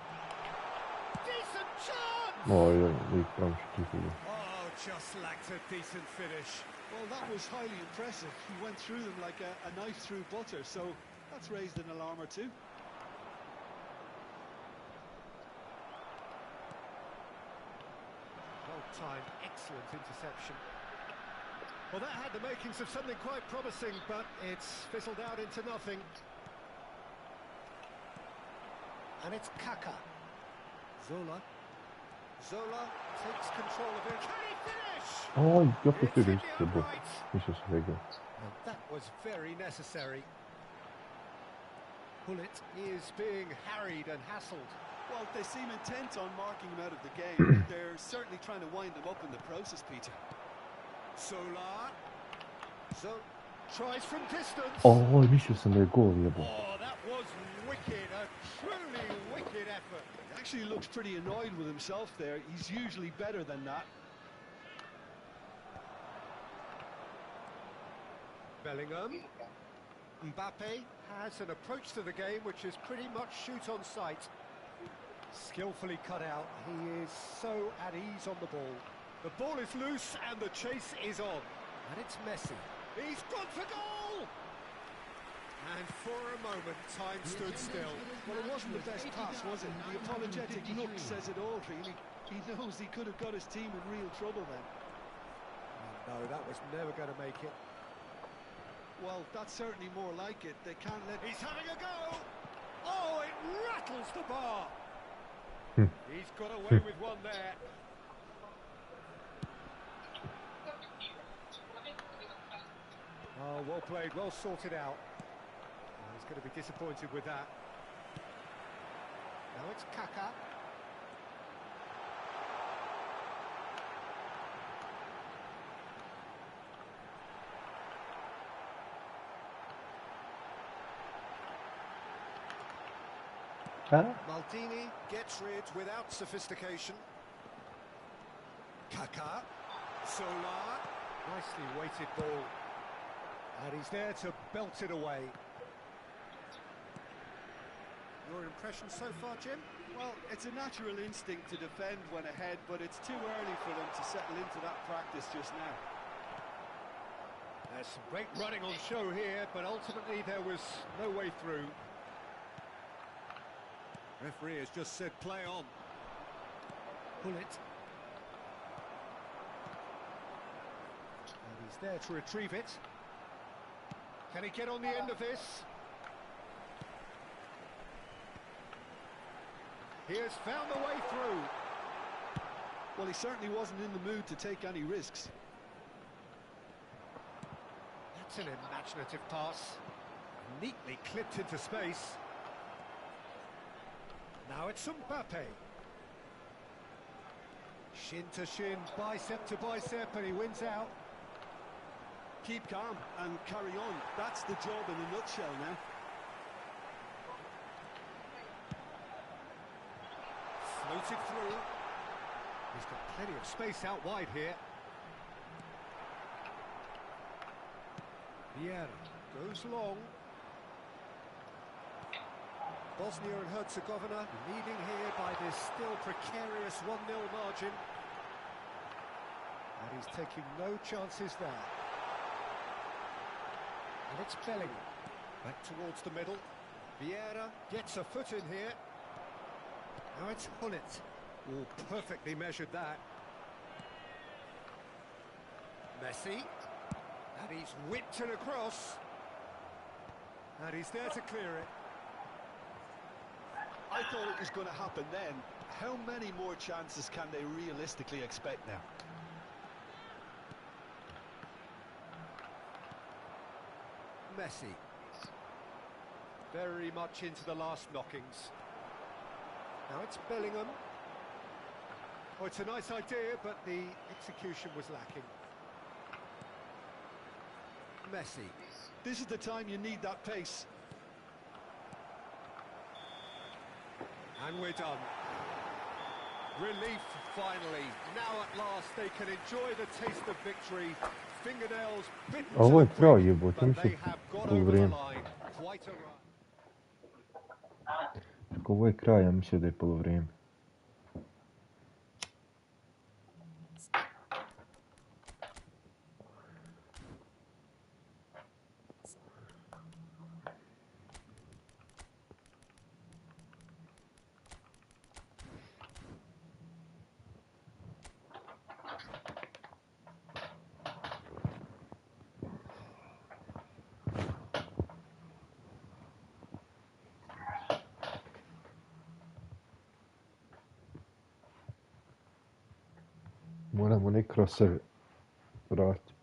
Decent chance! Oj, gick fram 24. Oh, just lacked a decent finish. Well, that was highly impressive. He went through them like a knife through butter, so that's raised an alarm or two. time. Excellent interception. Well, that had the makings of something quite promising, but it's fizzled out into nothing. And it's Kaka. Zola. Zola takes control of it. Can he finish? Oj, jag fick It's ju hit rysk the där bort. uprights. Det känns så läget. And that was very necessary. Pullet is being harried and hassled. Well, they seem intent on marking him out of the game. They're certainly trying to wind him up in the process, Peter. Solar. So tries from distance. Oj, mislio sam da je gol jebo. Oh, that was wicked. A truly wicked effort. He actually looks pretty annoyed with himself there. He's usually better than that. Bellingham. Mbappe has an approach to the game which is pretty much shoot on sight. Skillfully cut out. He is so at ease on the ball. The ball is loose and the chase is on. And it's Messi. He's gone for goal! And for a moment, time stood still. Well, it wasn't the best pass, was it? The apologetic look says it all, really. He knows he could have got his team in real trouble then. No, that was never going to make it. Well, that's certainly more like it. They can't let... He's having a go! Oh, it rattles the bar! He's got away with one there. Oh, well played, well sorted out. Oh, he's going to be disappointed with that. Now it's Kaka. Maldini gets rid without sophistication. Kaka. Solar. Nicely weighted ball. And he's there to belt it away. Your impression so far, Jim? Well, it's a natural instinct to defend when ahead, but it's too early for them to settle into that practice just now. There's some great running on show here, but ultimately there was no way through. Referee has just said play on. Pull it. And he's there to retrieve it. Can he get on the end of this? He has found the way through. Well, he certainly wasn't in the mood to take any risks. That's an imaginative pass. Neatly clipped into space. Now it's Mbappe. Shin to shin, bicep to bicep, and he wins out. Keep calm and carry on. That's the job in a nutshell now. Floated through. He's got plenty of space out wide here. Vieira goes long. Bosnia and Herzegovina leading here by this still precarious 1-0 margin. And he's taking no chances there. And it's Bellingham. Back towards the middle. Vieira gets a foot in here. Now it's Hullet. Oh, perfectly measured that. Messi. And he's whipped it across. And he's there to clear it. I thought it was going to happen then. How many more chances can they realistically expect now? Messi. Very much into the last knockings. Now it's Bellingham. Oh, it's a nice idea, but the execution was lacking. Messi. This is the time you need that pace. And we're done. Relief, finally. Now at last they can enjoy the taste of victory. Fingernails bitten to Ovo je the quick, projebo, to but mislim they have got u over the vrijeme. line. Quite a run. Ako ovo je kraj, ja mislim da je polovrijeme. Moramo ne kroseve vratiti.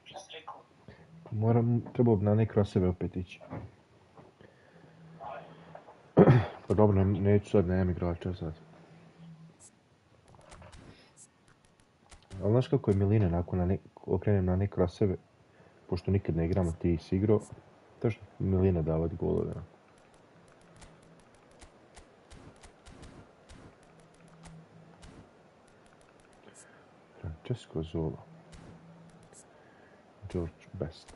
Šta si rekao? Trebao bi na ne kroseve opet ići. Pa dobro, neću sad, nemam igrača sad. Ali znaš kako je Milina nakon okrenem na ne kroseve, pošto nikad ne igramo, ti si igrao, to što Milina davati golove. Francesco ZOLA. George Best.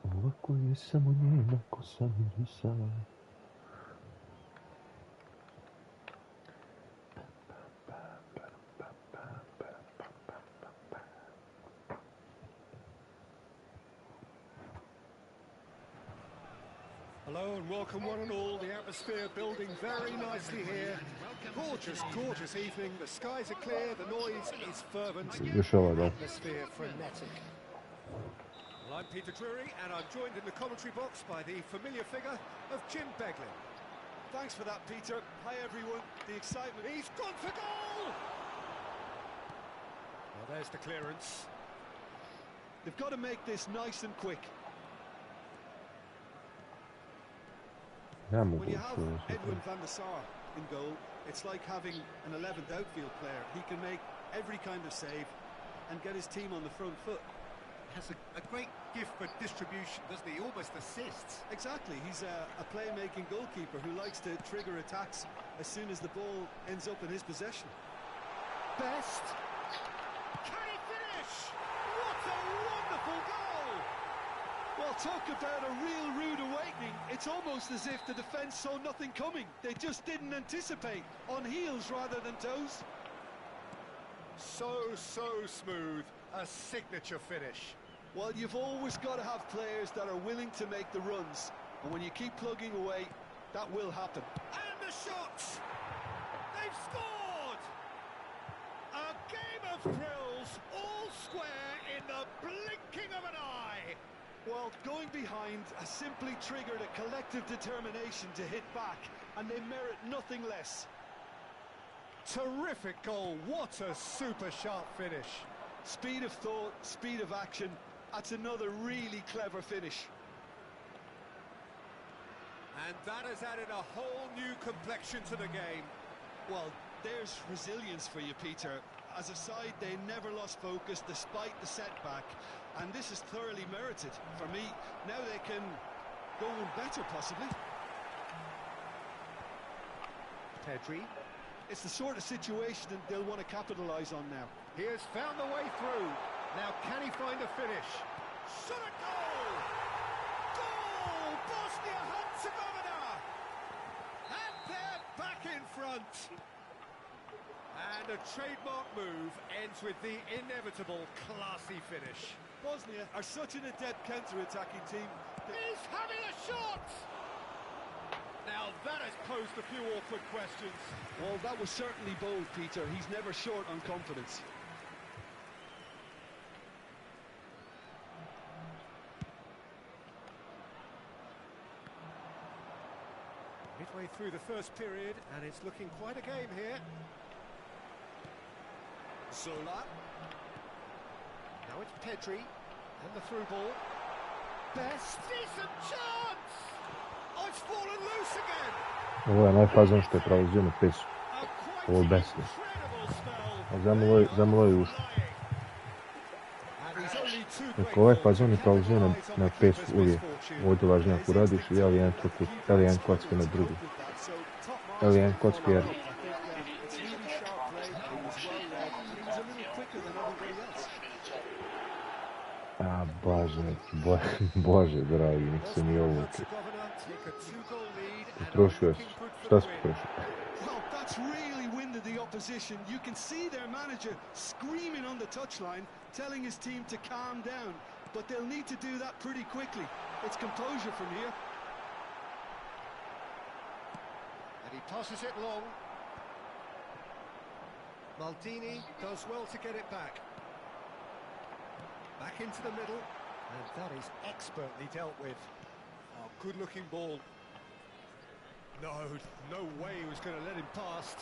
Ovako je samo njena kosa mirisala. Hello and welcome one and all. The atmosphere building very nicely here. Gorgeous, gorgeous evening. The skies are clear, the noise is fervent. Atmosphere frenetic. Well, I'm Peter Drury and I'm joined in the commentary box by the familiar figure of Jim Beglin. Thanks for that, Peter. Hi, everyone. The excitement. He's gone for goal! Well, there's the clearance. They've got to make this nice and quick. When you have Edwin van der Sar in goal, it's like having an 11th outfield player. He can make every kind of save and get his team on the front foot. Has a great gift for distribution, doesn't he? Almost assists. Exactly. He's a playmaking goalkeeper who likes to trigger attacks as soon as the ball ends up in his possession. Best. Can he finish? What a wonderful goal! Well, talk about a real rude awakening. It's almost as if the defence saw nothing coming. They just didn't anticipate. On heels rather than toes. So smooth. A signature finish. Well, you've always got to have players that are willing to make the runs. And when you keep plugging away, that will happen. And the shots! They've scored! A game of thrills, all square in the blinking of an eye. Well, going behind has simply triggered a collective determination to hit back, and they merit nothing less. Terrific goal. What a super sharp finish. Speed of thought, speed of action. That's another really clever finish. And that has added a whole new complexion to the game. Well, there's resilience for you, Peter. As a side, they never lost focus despite the setback. And this is thoroughly merited. For me, now they can go on better, possibly. Pedri. It's the sort of situation that they'll want to capitalise on now. He has found the way through. Now can he find a finish? Shot a goal! Goal! Bosnia-Herzegovina! And they're back in front. And a trademark move ends with the inevitable classy finish. Bosnia are such an adept counter-attacking team. He's having a shot! Now that has posed a few awkward questions. Well, that was certainly bold, Peter. He's never short on confidence. Midway through the first period, and it's looking quite a game here. ZOLA. Now it's Pedri, and the through ball. Best, decent chance! Oh, it's fallen loose again! Ovo je najfazon što je prolazio na pesu. Ovo je besno. A zamalo je ušlo. Ako ovaj fazon je prolazio na pesu uvijek. Ovdje važno ako radiš i jeli jedan kocki na drugi. Jeli jedan kocki jer... A, Bože, dragi, nek se mi ovo uče. Utrošio si. Šta si utrošio? Opposition, you can see their manager screaming on the touchline, telling his team to calm down, but they'll need to do that pretty quickly. It's composure from here. And he passes it long. Maldini does well to get it back. Back into the middle, and that is expertly dealt with. Oh, good-looking ball. No way he was going to let him past.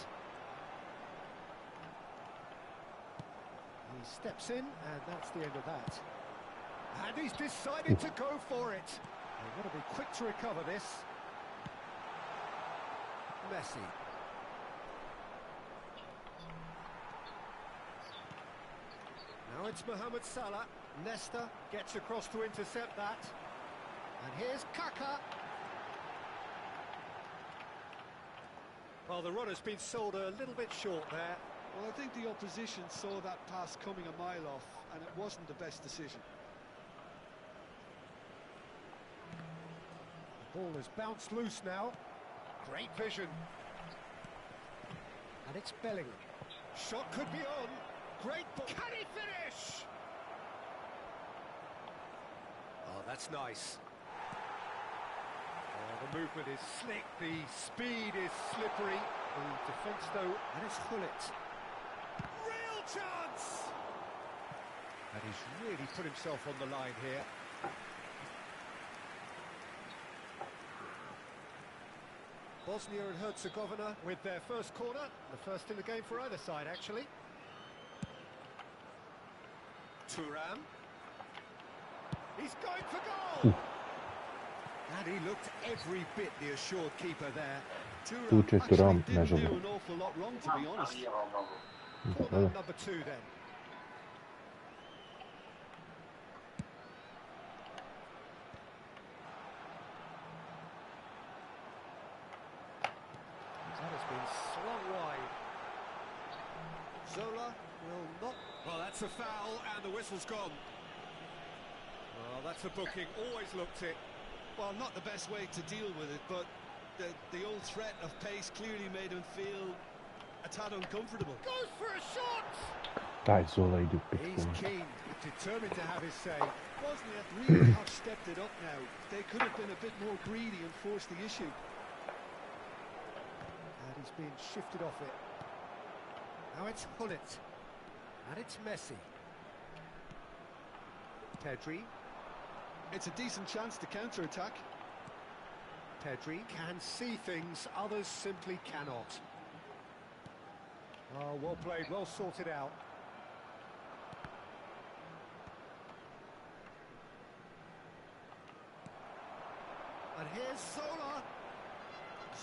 He steps in, and that's the end of that. And he's decided to go for it. They've got to be quick to recover this. Messi. Now it's Mohamed Salah. Nesta gets across to intercept that. And here's Kaka. Well, the runner's been sold a little bit short there. Well, I think the opposition saw that pass coming a mile off, and it wasn't the best decision. The ball has bounced loose now. Great vision. And it's Bellingham. Shot could be on. Great ball. Can he finish? Oh, that's nice. Oh, the movement is slick. The speed is slippery. The defence, though, and it's Hullet. Real chance! And he's really put himself on the line here. Bosnia and Herzegovina with their first corner, the first in the game for either side, actually. Thuram. He's going for goal! And he looked every bit the assured keeper there. Tu će Thuram, Didn't nažalost. do an awful lot wrong, to be honest. Corner number 2 then. That has been slung wide. Zola will not... Well, that's a foul, and the whistle's gone. Well, that's a booking, always looked it. Well, not the best way to deal with it, but the old threat of pace clearly made him feel a tad uncomfortable. Goes for a shot! Daj Zola ide u He's pičku. keen, determined to have his say. Bosnia really have stepped it up now. They could have been a bit more greedy and forced the issue. And he's been shifted off it. Now it's Hullet. And it's Messi. Pedri. It's a decent chance to counter-attack. Pedri can see things others simply cannot. Oh, well played, well sorted out. And here's Zola.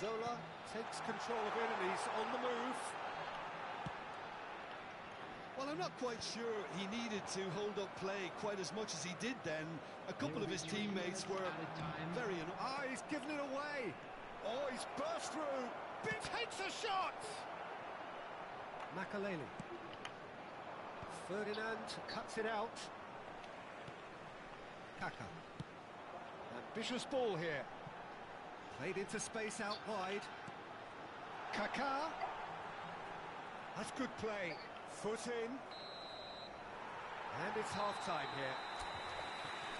Zola takes control of it and he's on the move. Well, I'm not quite sure he needed to hold up play quite as much as he did then. A couple of his teammates were very... Ah, he's given it away. Oh, he's burst through. Bit takes a shot. Makaleli. Ferdinand cuts it out. Kaka. Ambitious ball here. Played into space out wide. Kaka. That's good play. Foot in. And it's half-time here.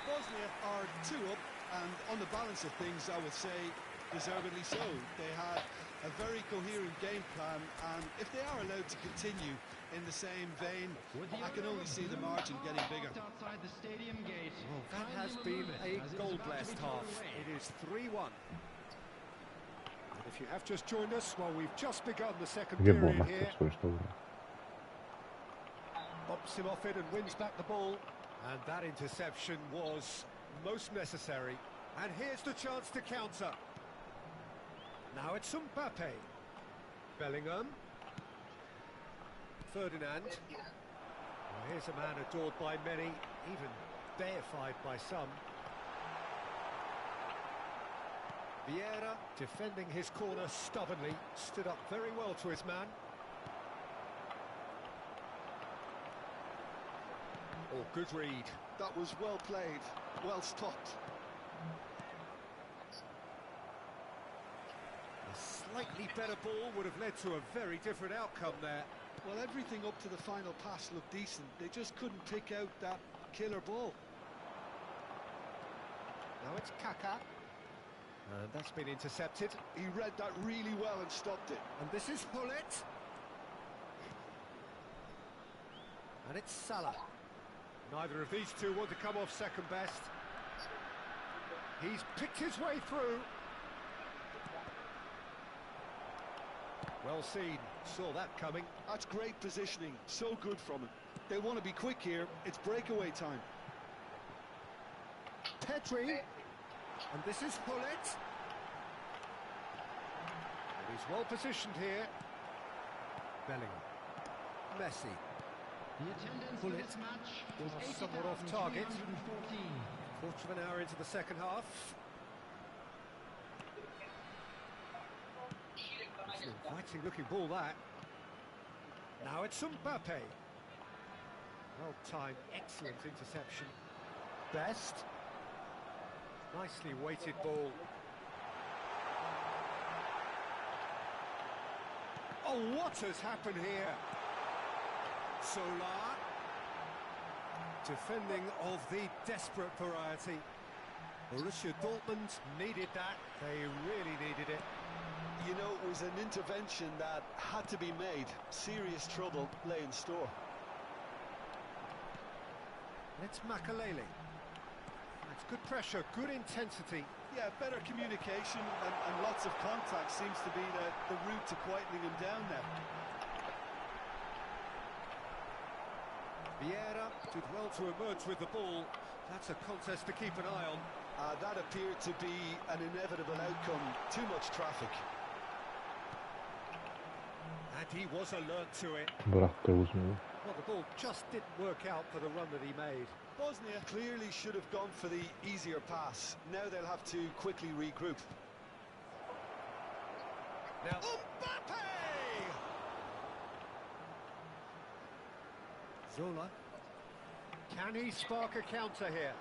Bosnia are 2 up, and on the balance of things, I would say, deservedly so. They had a very coherent game plan, and if they are allowed to continue in the same vein, I can only see the margin getting bigger. Outside the stadium gate. Well, that has been a goal-blessed half. It is 3-1. And if you have just joined us, well, we've just begun the second Jebo, period mahke here. svoje što ura. Bumps him off it and wins back the ball. And that interception was most necessary. And here's the chance to counter. Now it's Mbappe. Bellingham. Ferdinand. Well, here's a man adored by many, even deified by some. Vieira, defending his corner stubbornly, stood up very well to his man. Oh, good read. That was well played, well stopped. A slightly better ball would have led to a very different outcome there. Well, everything up to the final pass looked decent. They just couldn't pick out that killer ball. Now it's Kaka. And that's been intercepted. He read that really well and stopped it. And this is Hullet. And it's Salah. Neither of these two want to come off second best. He's picked his way through. Well seen, saw that coming. That's great positioning, so good from him. They want to be quick here, it's breakaway time. Petri, and this is Hullet. He's well positioned here. Bellingham, Messi. The attendance for this match was Somewhat off target. 80,314. Quarter of an hour into the second half. It's an inviting looking ball, that. Now it's Mbappe. Well timed, excellent interception. Best. Nicely weighted ball. Oh, what has happened here? ZOLA. Defending of the desperate variety. Borussia Dortmund needed that. They really needed it. You know, it was an intervention that had to be made. Serious trouble lay in store. It's Makalele. It's good pressure, good intensity. Yeah, better communication and lots of contact seems to be the route to quietening him down now. Vieira did well to emerge with the ball. That's a contest to keep an eye on. That appeared to be an inevitable outcome. Too much traffic. And he was alert to it. Bırak da uzmuyor. Well, the ball just didn't work out for the run that he made. Bosnia clearly should have gone for the easier pass. Now they'll have to quickly regroup. Now, Mbappe! ZOLA. Can he spark a counter here?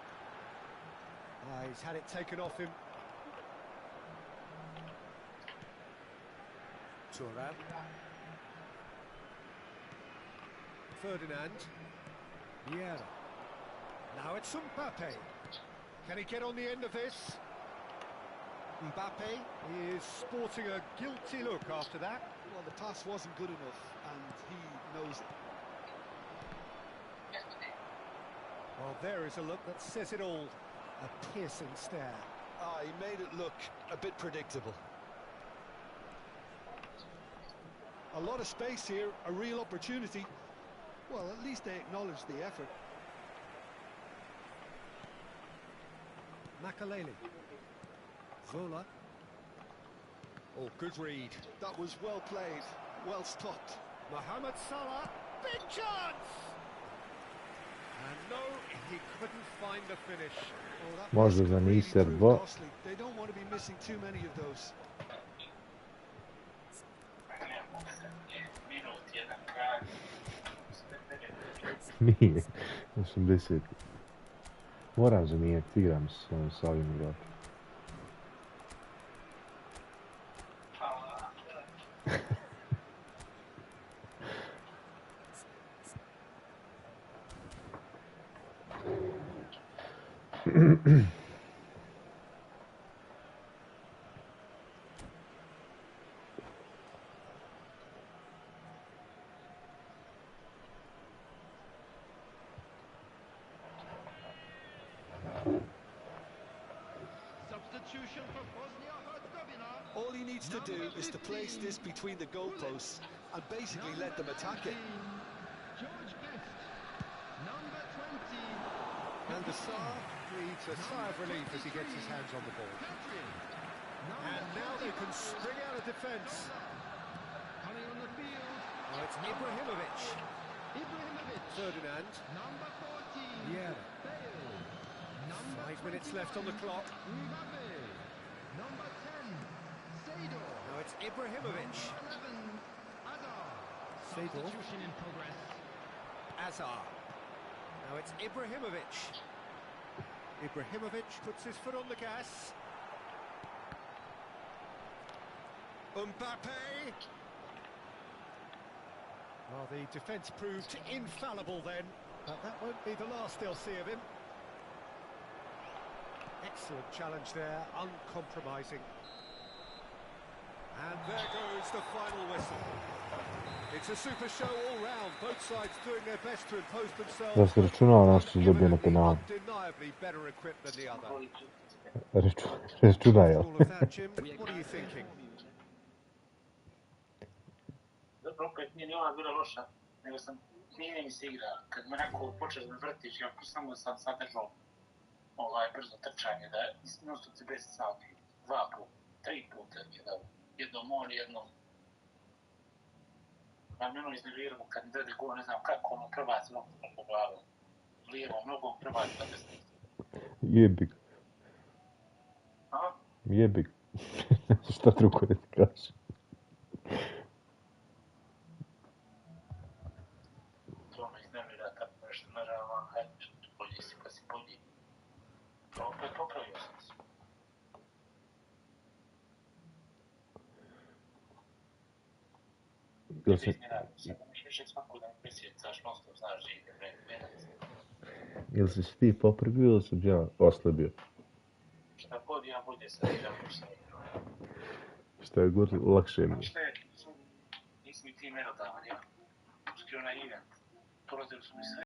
He's had it taken off him. Thuram. Ferdinand. Vieira. Now it's Mbappe. Can he get on the end of this? Mbappe is sporting a guilty look after that. Well, the pass wasn't good enough, and he knows it. Well, there is a look that says it all. A piercing stare. He made it look a bit predictable. A lot of space here, a real opportunity. Well, at least they acknowledge the effort. Makalele. ZOLA. Oh, good read. That was well played, well stopped. Mohamed Salah. Big chance! And no, he couldn't find the finish. Oh, that Može pass za really Niser proved 2. costly. They don't want to be missing too many of those. Nije. 80. Moram zamijeniti, igram s ovim igračom. Substitution for Bosnia-Herzegovina. All he needs to do is to place this between the goalposts and basically let them attack it. George Best. Number 20. And the Tsar breathes a sigh of relief as he gets his hands on the ball. And now they can spring out of defence. Coming on the field. Oh, it's Ibrahimovic. Ibrahimovic. Ferdinand. Number 14. Yeah. Bale. Number 5 minutes left on the clock. Mbappe. Number 10. Seydor. Now it's Ibrahimovic. Number 11. Hazard. Seydor. Substitution in progress. Azar. Now it's Ibrahimovic. Ibrahimovic puts his foot on the gas. Mbappe. Well, the defence proved infallible then, but that won't be the last they'll see of him. Excellent challenge there, uncompromising. And there goes the final whistle. It's a super show all round. Both sides doing their best to impose themselves. Da se računava naš će One dobije na evidently penalu. undeniably better equipped than the other. Računaj, jel? All of that, Jim. What are you thinking? Dobro, opet nije ni ova bila loša, nego nije mi se igra. Kad me neko počeš da vrtiš, ja samo sam sadržao brzo trčanje, da non stop se bez sati, 2 puta, 3 puta mi je dao. Jednom on, jednom. A me iznerviramo kad mi dade gol, ne znam kako ono prvac nogu preko glavu. Lijevom nogom prvac na desnicu. Jebik. A? Jebik. Šta drugo da ti kažem? To me iznervira tako nešto, naravno, hajde, bolji si pa si bolji. Opet popravio sam se. Jel se... Više svaku dan mjesecaš, non stop znaš žive, venac. Jel si ti popravio ili sam ja oslabio? Šta god ja bolje sad igram, što ne igram. Šta je god lakše mi. Šta je, nisi mi ti merodavan, ja. Uskrio na event. Prolazili su mi sve.